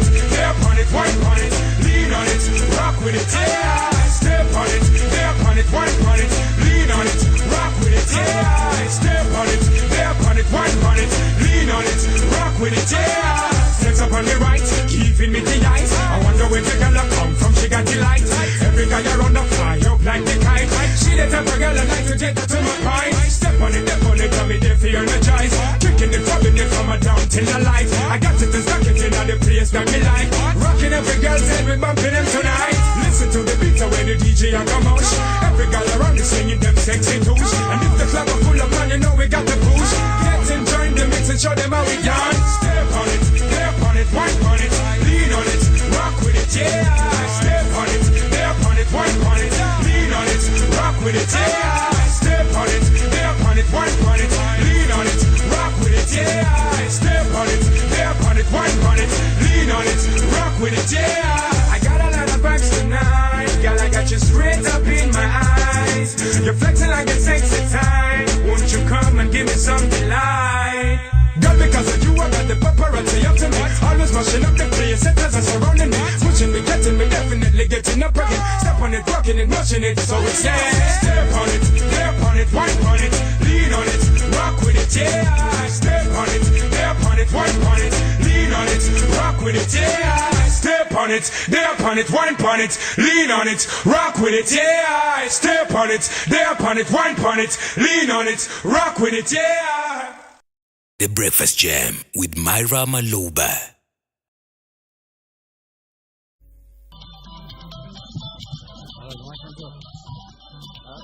wine on it, lean on it, rock with it, yeah. Step on it, wine on it, lean on it, rock with it, yeah. Step on it, wine on it, lean on it, rock with it, yeah. Flex up on the right, giving me the eyes. I wonder where the girl come from, she got the light. Every guy around the fly up like the kite. She the type of girl I like to take her to my pine. Step on it, tell me they feel energized. Kicking it, rubbing it from her down till the light. I got it and stuck it in the place that me like. Rocking every girl's head, we bumping them tonight. Listen to the beat where the DJ I come out. Every girl around is singing them sexy tunes. And if the club are full of man, you know we got the push. Let's enjoy with it, yeah. I got a lot of vibes tonight, girl, I got you straight up in my eyes. You're flexing like a sexy time. Won't you come and give me some delight? Girl, because of you, I got the paparazzi up to me. Always mashing up the place, setters are surrounding me. Pushing me, getting me, definitely getting up again. Step on it, rocking it, motion it, so it's yeah. Step on it, step on it, wine on it, lean on it, rock with it, yeah. Step on it, step on it, wine on it, lean on it, rock with it, yeah. Step on it, step on it, wine on it, lean on it, rock with it, yeah. Step on it, step on it, wine on it, lean on it, rock with it, yeah. The Breakfast Jam with Myra Maloba.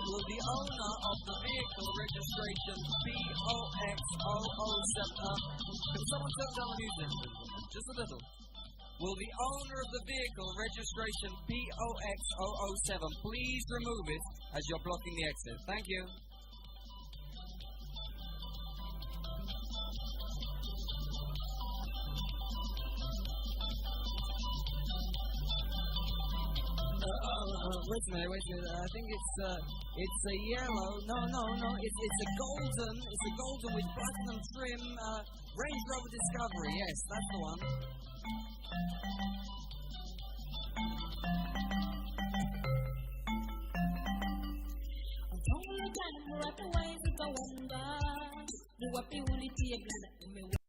Will the owner of the vehicle registration POX007 can someone turn down the music? Just a little. Will the owner of the vehicle registration POX007 please remove it as you're blocking the exit? Thank you. Wait a minute. I think it's a yellow. No. It's a golden. It's a golden with platinum trim. Range Rover Discovery. Yes, that's the one.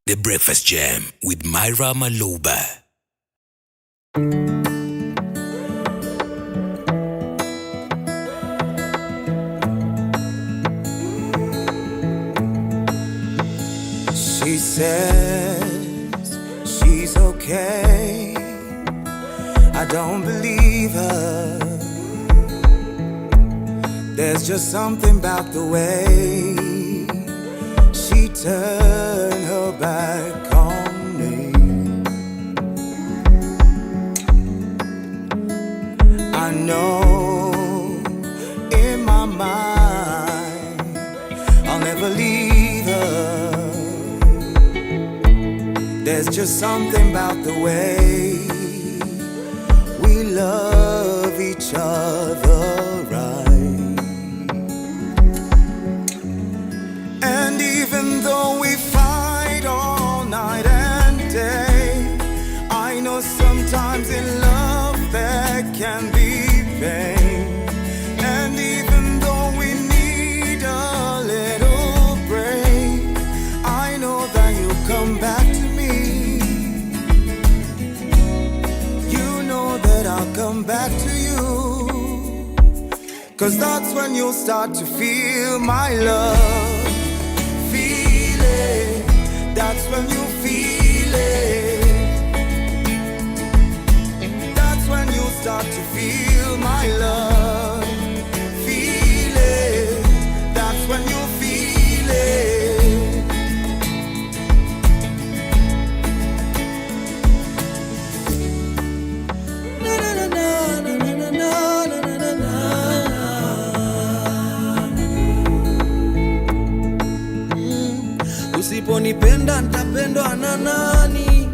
The Breakfast Jam with Myra Maloba. She says she's okay. I don't believe her. There's just something about the way she turned her back on me. I know in my mind I'll never leave her. There's just something about the way we love each other right. And even though we fight all night and day, I know sometimes in love there can be pain. And even though we need a little break, I know that you'll come back to me. You know that I'll come back to you, 'cause that's when you'll start to feel my love. Feel it, that's when you feel it. That's when you'll start to feel my love. Feel it, that's when you feel it. Na na na na na na na na na na. Usiponipenda nitapendwa na nani?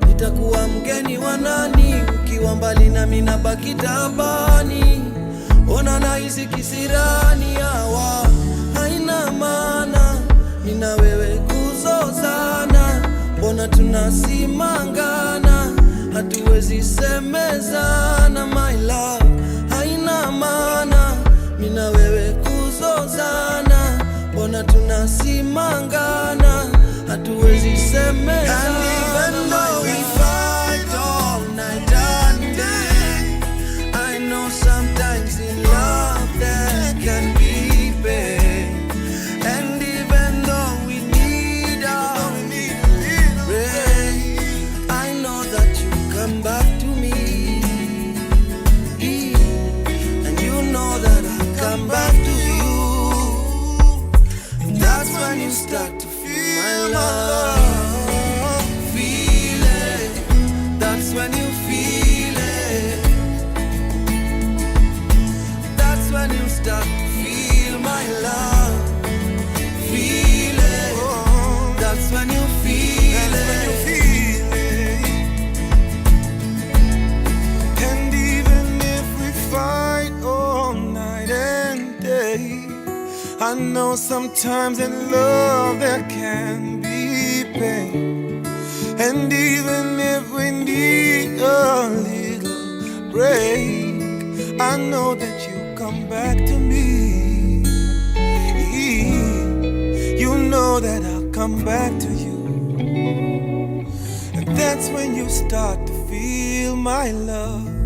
Nitakuwa mgeni wa nani? Ukiwa mbali nami nabaki tabani. Ona nahisi kisirani, hawa haina maana. Mimi na wewe kuzozana, mbona tunasimangana? Hatuwezi semezana, my love, haina maana. Mimi na wewe kuzozana, mbona tunasimangana? Hatuwezi semezana. And even though we fight all night and day, I know sometimes in love there can be pain. And even though we need a break, I know that you come back to me. And you know that I'll come back to you. And that's when you start to feel my love. Feel it, that's when you feel it. That's when you start to feel my love. Feel it, that's when you feel it. know sometimes in love there can be pain. And even if we need a little break, I know that you come back to me. You know that I'll come back to you. And that's when you start to feel my love.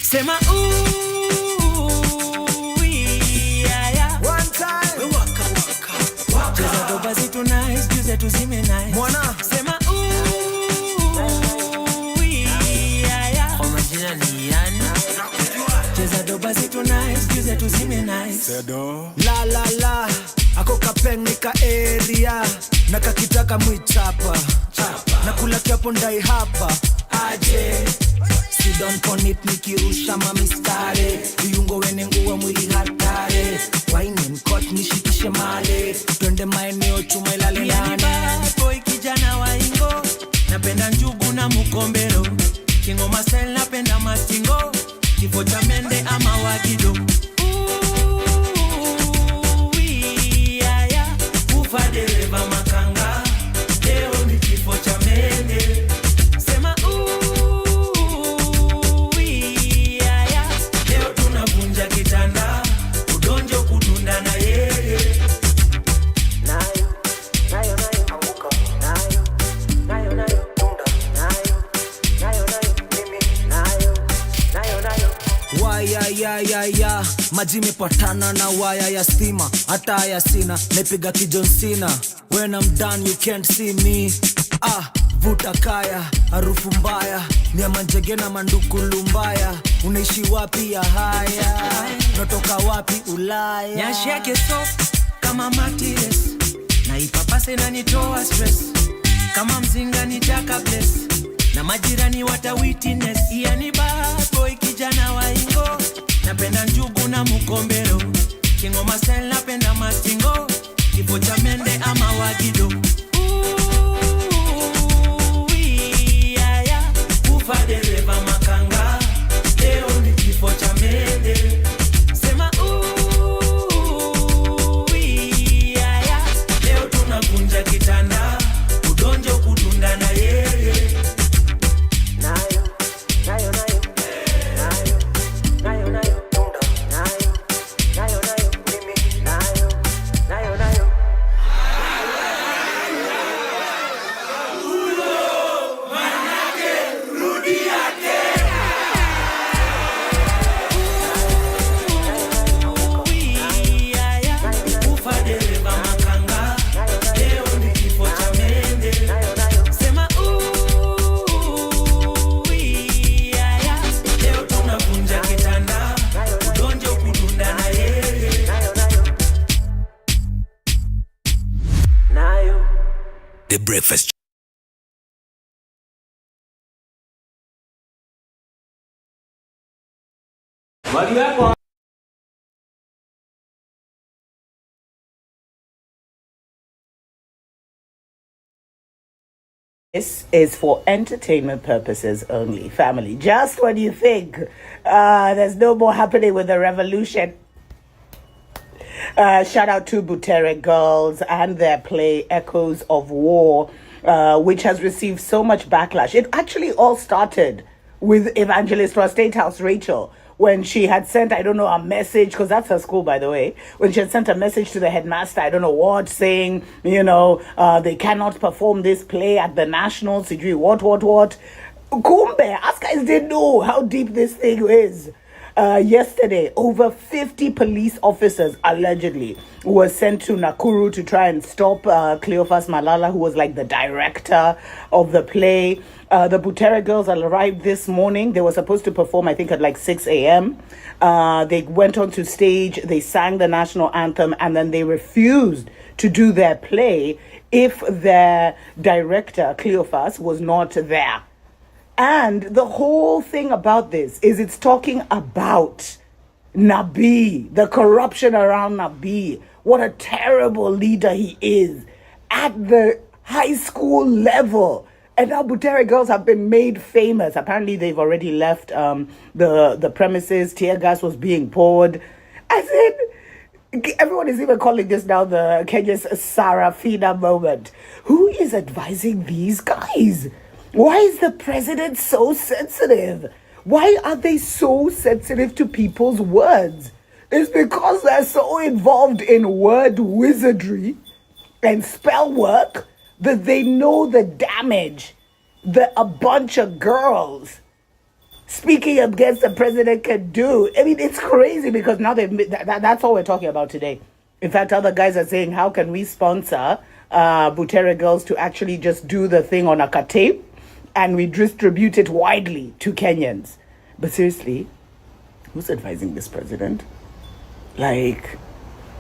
Say my ooh, yeah, yeah. One time. Waka, waka, waka. Cheza doba zitu nice, juze tuzime nice. Mwana. Say my ooh, yeah, yeah. Kwa majina ni yani. Cheza doba zitu nice, juze tuzime nice. Sedo. La la la. Ako kapeng nika area. Nakakitaka mwichapa. Nakula kiapo ndai hapa. Aje. Sit down on it, nikirusha mamistare. Viungo wene nguwa mwili hatare. Wine mkot nishikishe male. Twende maeneo chuma ilale nane. Yani bad boy kijana wa ingo. Napenda njugu na mukombero. Kingo masel napenda mastingo. Kifo cha mende ama wagido. Ooh, yeah, yeah. Ufa dereva makanga. Leo ni kifo cha mende. Sema kitanda udonjo kudunda na yeye nayo anguka nayo tunda nayo mimi nayo waya ya maji mepatana na waya ya stima hata ya sina nepiga kijon sina when I'm done you can't see me vuta kaya harufu mbaya ni ya manjege na manduku lumbaya unaishi wapi ya haya notoka wapi Ulaya nyashi yake soft kama matires na ipapase na nitoa stress kama mzinga nitaka bless na majirani wata witness yani bad boy kijana wa ingo napenda njugu na mukombero kingo masel napenda mastingo kifo cha mende ama wagido dereva makanga leo ni kifo cha mende sema yeah, yeah. Leo tunakunja kitanda udonjo kudunda na yeye nayo tunda nayo mimi nayo The Breakfast. This is for entertainment purposes only, family. Just when you think there's no more happening with the revolution. Shout out to Butere Girls and their play Echoes of War, which has received so much backlash. It actually all started with Evangelist for State House Rachel, when she had sent, I don't know, a message, because that's her school, by the way, when she had sent a message to the headmaster, I don't know what, saying, they cannot perform this play at the Nationals, what. Kumbe, us guys didn't know how deep this thing is. Yesterday, over 50 police officers allegedly were sent to Nakuru to try and stop Cleophas Malala, who was like the director of the play. The Butere Girls arrived this morning. They were supposed to perform, I think, at like 6 a.m. They went onto stage, they sang the national anthem, and then they refused to do their play if their director, Cleophas, was not there. And the whole thing about this is it's talking about Nabi, the corruption around Nabi. What a terrible leader he is. At the high school level. And now Butere girls have been made famous. Apparently, they've already left the premises. Tear gas was being poured. I said, everyone is even calling this now the Kenya's Sarafina moment. Who is advising these guys? Why is the president so sensitive? Why are they so sensitive to people's words? It's because they're so involved in word wizardry and spell work that they know the damage that a bunch of girls speaking against the president can do. I mean, it's crazy because now that's all we're talking about today. In fact, other guys are saying, how can we sponsor Butere girls to actually just do the thing on a tape and we distribute it widely to Kenyans? But seriously, who's advising this president? Like,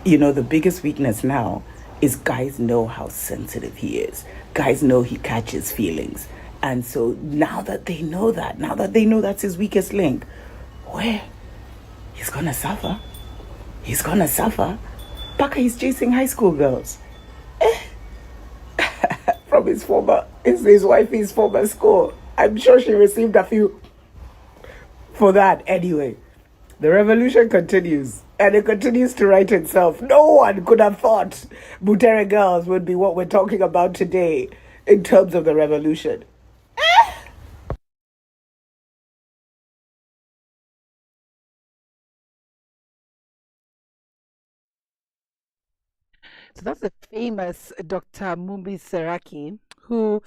the biggest weakness now is guys know how sensitive he is. Guys know he catches feelings. And so now that they know that's his weakest link, he's gonna suffer. He's gonna suffer. Paka is chasing high school girls. From his wife's former school. I'm sure she received a few for that anyway. The revolution continues. And it continues to write itself. No one could have thought Butere girls would be what we're talking about today in terms of the revolution. So that's the famous Dr. Mumbi Seraki, who,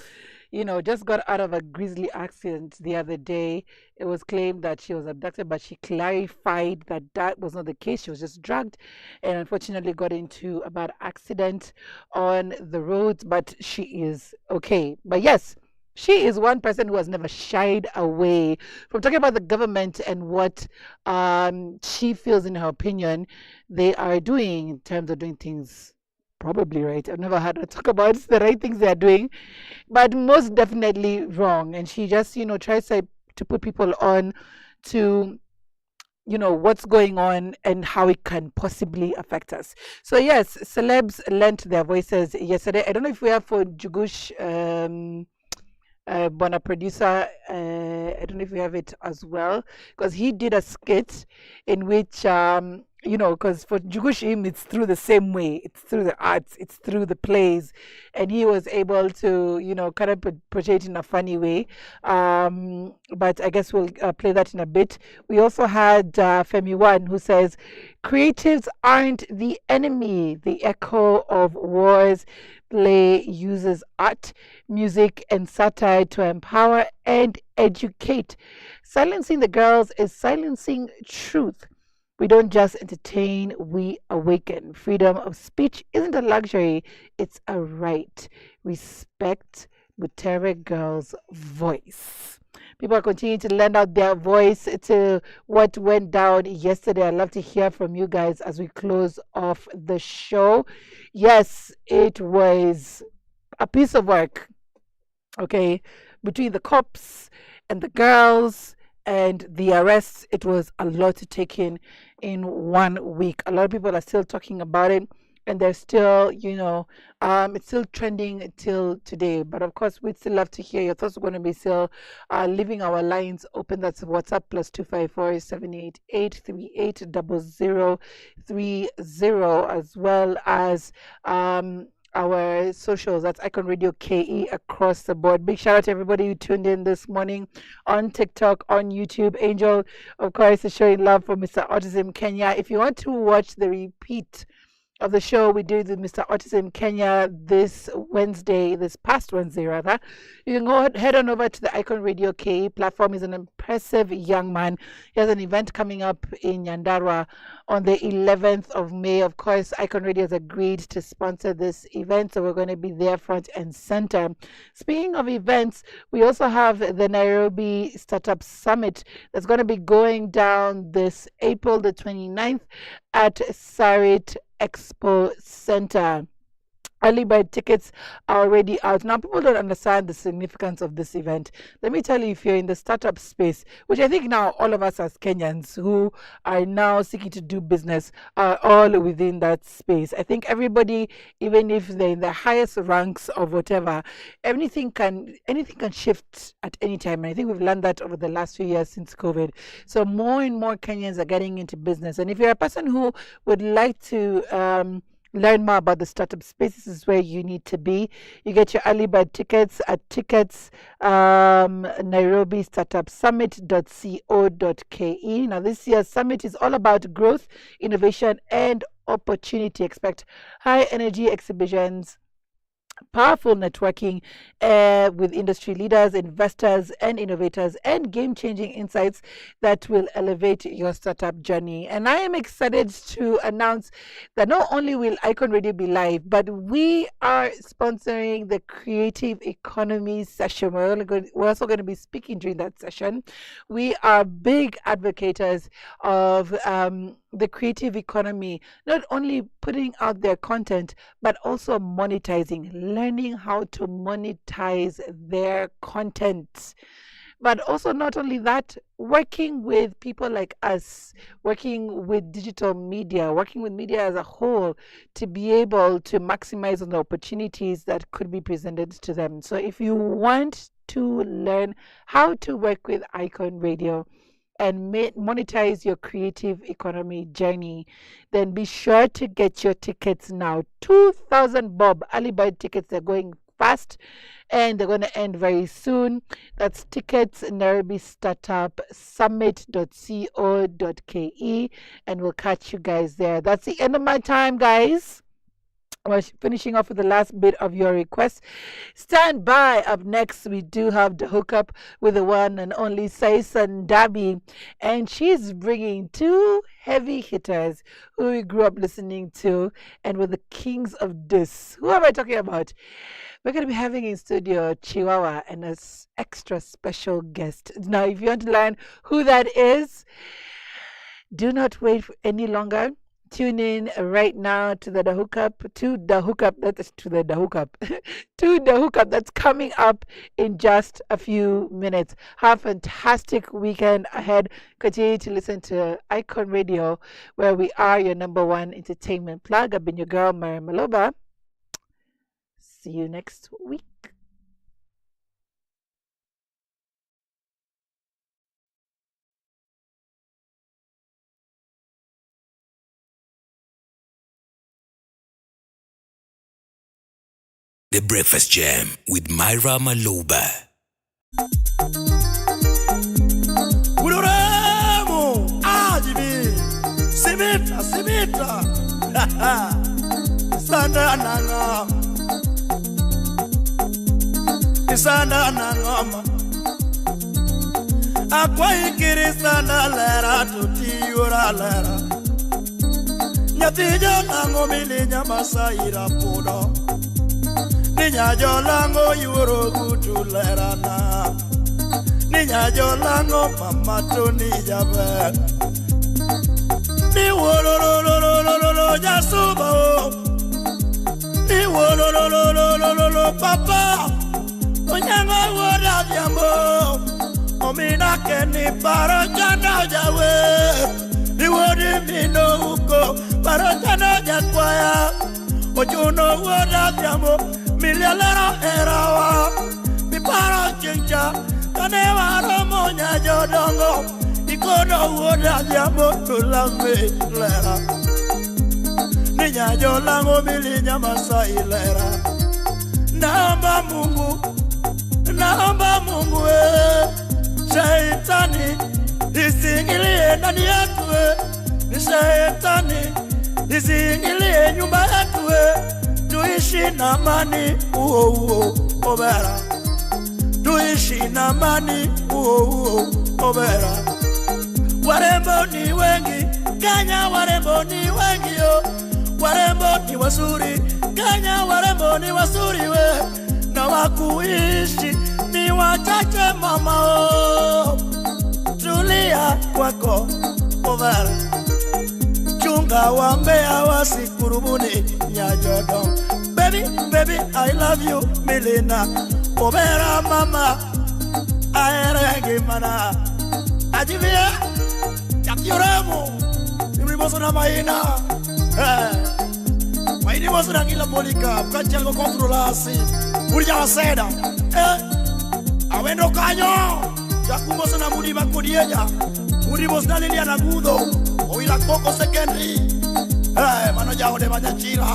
just got out of a grisly accident the other day. It was claimed that she was abducted, but she clarified that that was not the case. She was just drugged and unfortunately got into a bad accident on the roads, but she is okay. But yes, she is one person who has never shied away from talking about the government and what she feels, in her opinion, they are doing in terms of doing things probably right. I've never heard her talk about the right things they are doing, but most definitely wrong. And she just, tries to put people on to, what's going on and how it can possibly affect us. So yes, celebs lent their voices yesterday. I don't know if we have for Jugush, Bona producer, I don't know if we have it as well, because he did a skit in which because for Jugushim it's through the same way, it's through the arts, it's through the plays, and he was able to kind of portray it in a funny way. But I guess we'll play that in a bit. We also had Femi One, who says creatives aren't the enemy. The echo of wars play uses art, music, and satire to empower and educate. Silencing the girls is silencing truth. We don't just entertain, we awaken. Freedom of speech isn't a luxury, it's a right. Respect Butere girls' voice. People are continuing to lend out their voice to what went down yesterday. I'd love to hear from you guys as we close off the show. Yes, it was a piece of work, okay, between the cops and the girls and the arrests. It was a lot to take in 1 week. A lot of people are still talking about it, and they're still, it's still trending till today. But of course, we'd still love to hear your thoughts. We're going to be still leaving our lines open. That's WhatsApp +254 788 380030, as well as our socials. That's Icon Radio KE across the board. Big shout out to everybody who tuned in this morning on TikTok, on YouTube. Angel, of course, is showing love for Mr. Autism Kenya. If you want to watch the repeat of the show we did with Mr. Autism Kenya this past Wednesday rather, you can go head on over to the Icon Radio KE platform. He's an impressive young man. He has an event coming up in Nyandarua on the 11th of May. Of course, Icon Radio has agreed to sponsor this event, so we're going to be there front and center. Speaking of events, we also have the Nairobi Startup Summit that's going to be going down this April the 29th at Sarit Expo Center. Early bird tickets are already out. Now, people don't understand the significance of this event. Let me tell you, if you're in the startup space, which I think now all of us as Kenyans who are now seeking to do business are all within that space. I think everybody, even if they're in the highest ranks of whatever, anything can shift at any time. And I think we've learned that over the last few years since COVID. So more and more Kenyans are getting into business. And if you're a person who would like to learn more about the startup space, this is where you need to be. You get your early bird tickets at Nairobi Startup Summit.co.ke. Now, this year's summit is all about growth, innovation, and opportunity. Expect high energy exhibitions, powerful networking with industry leaders, investors, and innovators, and game-changing insights that will elevate your startup journey. And I am excited to announce that not only will Icon Radio be live, but we are sponsoring the Creative Economy session. We're also going to be speaking during that session. We are big advocates of the creative economy, not only putting out their content, but also monetizing, learning how to monetize their content. But also not only that, working with people like us, working with digital media, working with media as a whole to be able to maximize on the opportunities that could be presented to them. So if you want to learn how to work with Icon Radio and monetize your creative economy journey, then be sure to get your tickets now. 2,000 bob early bird tickets. They're going fast and they're going to end very soon. That's tickets, Nairobi Startup Summit.co.ke, and we'll catch you guys there. That's the end of my time, guys. We're finishing off with the last bit of your request. Stand by. Up next, we do have the hookup with the one and only Saisan Dabi, and she's bringing two heavy hitters who we grew up listening to and were the kings of this. Who am I talking about? We're going to be having in studio Chihuahua and an extra special guest. Now, if you want to learn who that is, do not wait any longer. Tune in right now to the hookup that's coming up in just a few minutes. Have a fantastic weekend ahead. Continue to listen to Icon Radio, where we are your #1 entertainment plug. I've been your girl, Myra Maloba. See you next week. The Breakfast Jam with Myra Maloba. Ururemo, ajibi, simita, sana nangama, akwa ikiri sana lera, tuti ura lera, nyatija nango mili nyamasa ira podo. Niña yolango yuro gutu lerana, niña yolango mama tu niña ver. Ni wololololololo ya subo, ni wololololololo papa. Onyango wora diambo, omina ke ni paro jana yawe. Ni wori mino uko, paro jana yakwaya. Ojuno wora diambo. Milialero erawa, mi paro chincha, kanewa romonya jodongo, ikono woda diamo tulame lera. Niña yolango milinya masai lera. Naomba Mungu shaitani, isingilie ndani yetu ni shaitani, isingilie nyumba yetu tuishi na amani, obera. Tuishi na amani, obera. Warembo ni wengi, Kenya warembo ni wengi yo. Warembo ni wazuri, Kenya warembo ni wazuri we. Na wakuishi ni wachache mama o. Tulia kwako, obera. Chunga wambea wasikurubuni nyajodong. Baby, baby, I love you, Melina. Obera mama, aere mana. Ajivia, yakioremo. Imrimosona maina. Maini mosona kila polika, kachango controlasi. Ulia seda. Awendo kanyo. Yakumosona mudi bakodienya. Mudi mosona lilia na gudo. Oila koko secondary. Mano jao de manyachira.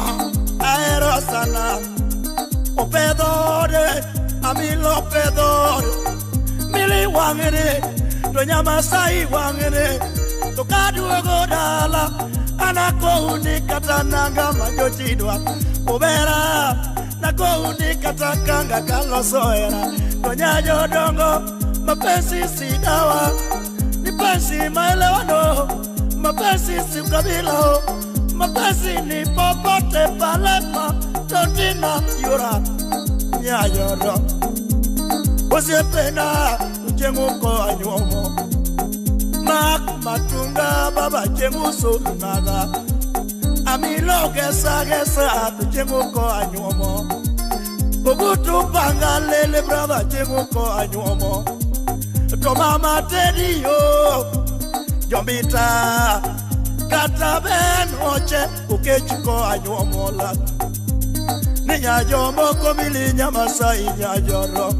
Aero sana. Opedore, amilo pedore. Mili wangere, doña Masai wangere. Tokadu godala, anako unikatananga majochidwa. Obera, nako unikatakanga kalosoera. Doña Jodongo, mapenzi si dawa. Nipenzi maelewano, mapenzi si ukabila. Mapenzi ni popote palepa. Totina yura nyayoro Osiepena Ujenguko anyuomo Mak matunga baba jenguso naga Amilo gesa Ujenguko anyuomo Bugutu panga lele brava jenguko anyuomo Tomama tedi yo Jombita Kata ben oche Ukechiko anyuomo la Ninya jomo komili Masai nyajoro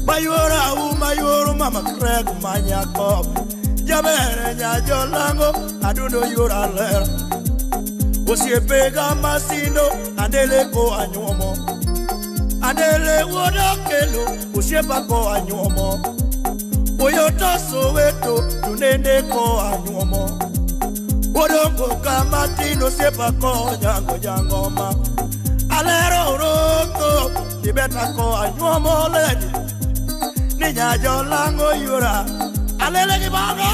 Mayoro mama Craig manyako Jabere nyajolango adundo yura lera Osiepega masindo andele ko anyuomo Andele wodo kelo osiepa ko anyuomo Oyoto soweto tunende ko anyuomo Odongo kamatino sepa ko jangoma Alero roko, libeta ko anyuomo ledi. Ninya jolango yura, alele gibaga.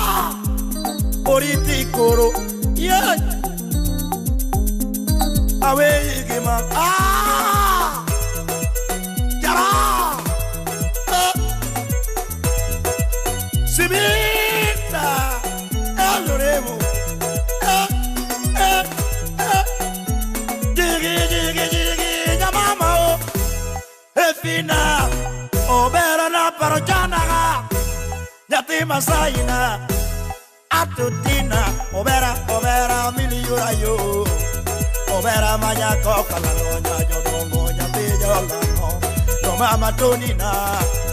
Oriti koro, yeah. Awe igima, Jara. Simita, eloremo. Efina, obera na parojana, yati masaina, atutina, obera miliura yo, obera manya koka la lonya jodongo yati jolano, no mama tonina,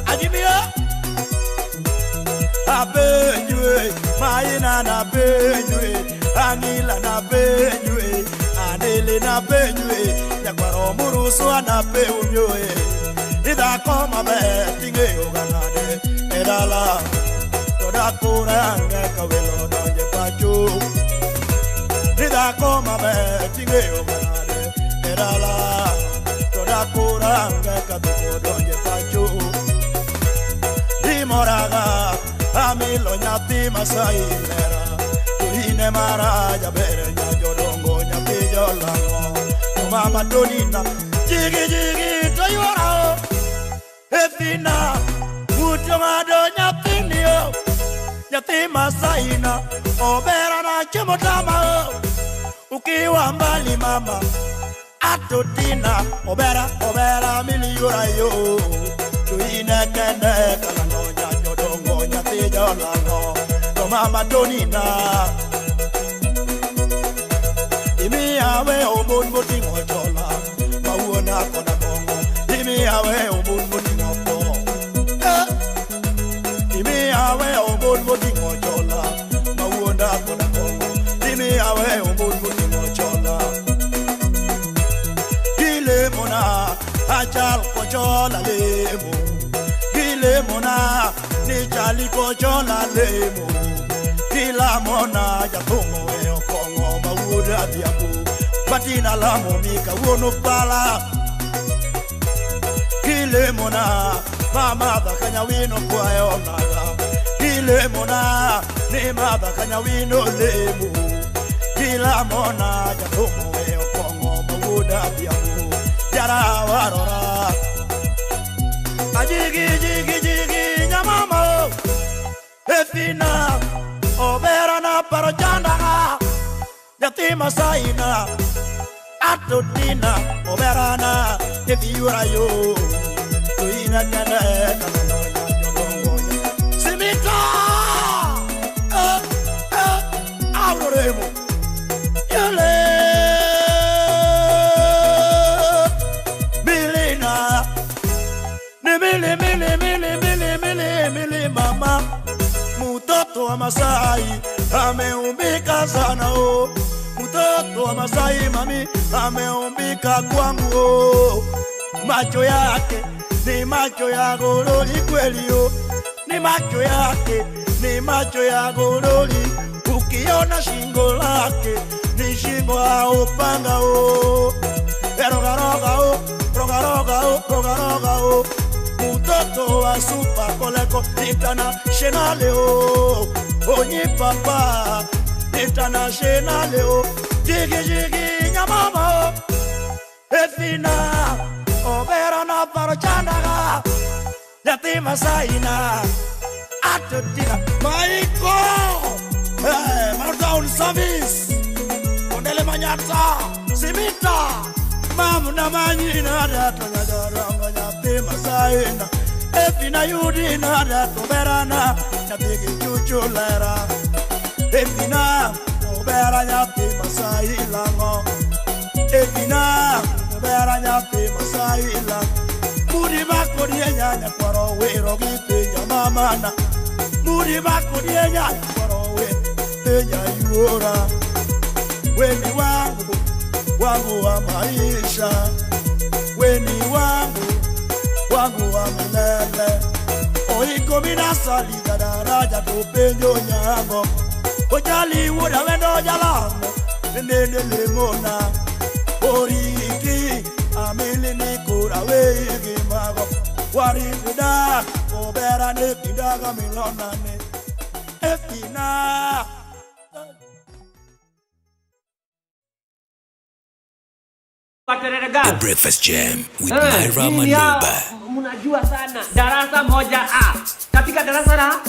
ajibia, abenywe, maina na benywe, anila na benywe, anele na benywe. Yakwaro murusu anape umyoe Ida koma be tinge yoganade Edala Toda kurange kawelo donje pachu Ida koma be tinge yoganade Edala Toda kurange katuko donje pachu Dimoraga Amilo nyati Masai lera Tuhine maraja bere nyajodongo nyati jolango Mama Donina, jigi toyora Efina, mujonga do nyatinio Nyati Masaina, obera na chemotama Ukiwa mbali mama Atotina, obera miliura yo Tuine kende kalano nyajodongo nyati jolano Mama Donina Imi awe obun buti ngochola Mauona kona bongo Imi awe obun buti ngopo Imi awe obun buti ngochola Mauona kona bongo Imi awe obun buti ngochola Gile mona Achal kochola lemo Gile mona Nijali kochola lemo Gila mona Jatongo eo kongo Mauda diabu Patina la momika wono pala Gile mona Mama da kanya wino kwa eonaga Gile mona Ni mada kanya wino lemu Gila mona Jatongo eo kongo Mauda diabu Jara warora Jigi nyamama Efina Obera na parojanda Yati Masaina Atotina oberana eviura yo tuina nyana simita auroremo yale milina ne mili mama mutoto wa Masai ameumbika sana o mtoto wa Masai mami ameumbika kwangu o. Macho yake ni macho ya goroli kweli o. Ni macho yake ni macho ya goroli. Ukiona shingo lake ni shingo ya upanga o. Roga roga o, roga roga o, roga roga o. Mtoto wa super koleko international o. Onyi papa international o. Jigi jigi nyamama o. Efina obera na parochandaga yatima saina atotina maiko mardown service ondele manyata simita mamu na manyina dato nyadaranga yatima saina efina yudina dato berana yatigi chuchulera efina obera yatima sailango efina obera yatima sailango muri bakodiye nyanya kwaro wero gitenya mamana muri bakodiye nyanya kwaro we tenya yuora weni wangu wangu wa maisha weni wangu wangu wa milele oiko minasali daraja tupenyo nyango ojali woda wendo jalamo nende lemona oriki amili ni kura wegi mago wari kuda obera ne kidaga milona ne efina The Breakfast Jam with Myra Maloba. Mnajua sana darasa moja katika darasa la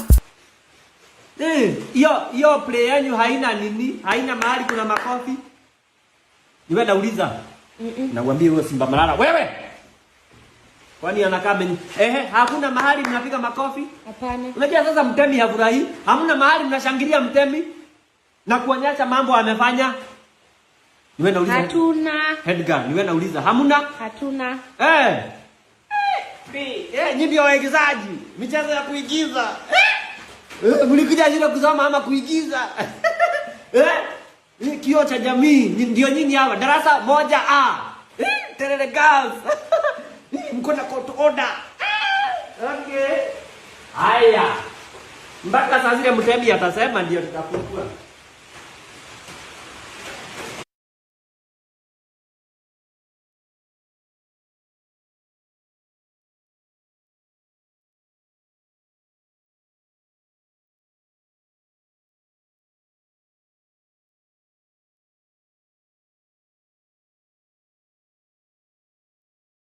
hiyo play yenu haina nini, haina mahali kuna makofi. Niwe nauliza nakwambia wewe Simba Malala wewe, kwani anakaa hakuna mahali mnapiga makofi? Hapana. Unajua sasa mtemi hafurahi, hamna mahali mnashangilia mtemi na kuonyesha mambo amefanya. Niwe nauliza hatuna. Edgar, niwe nauliza hamna? Hatuna. Nyinyi ndio waigizaji michezo ya kuigiza. Mlikuja shule kusoma ama kuigiza? Kio cha jamii ndio nyinyi hapa darasa moja Terere girls. Mko na court order. Okay. Haya. Mpaka sasa zile mtemi atasema ndio tutafungua.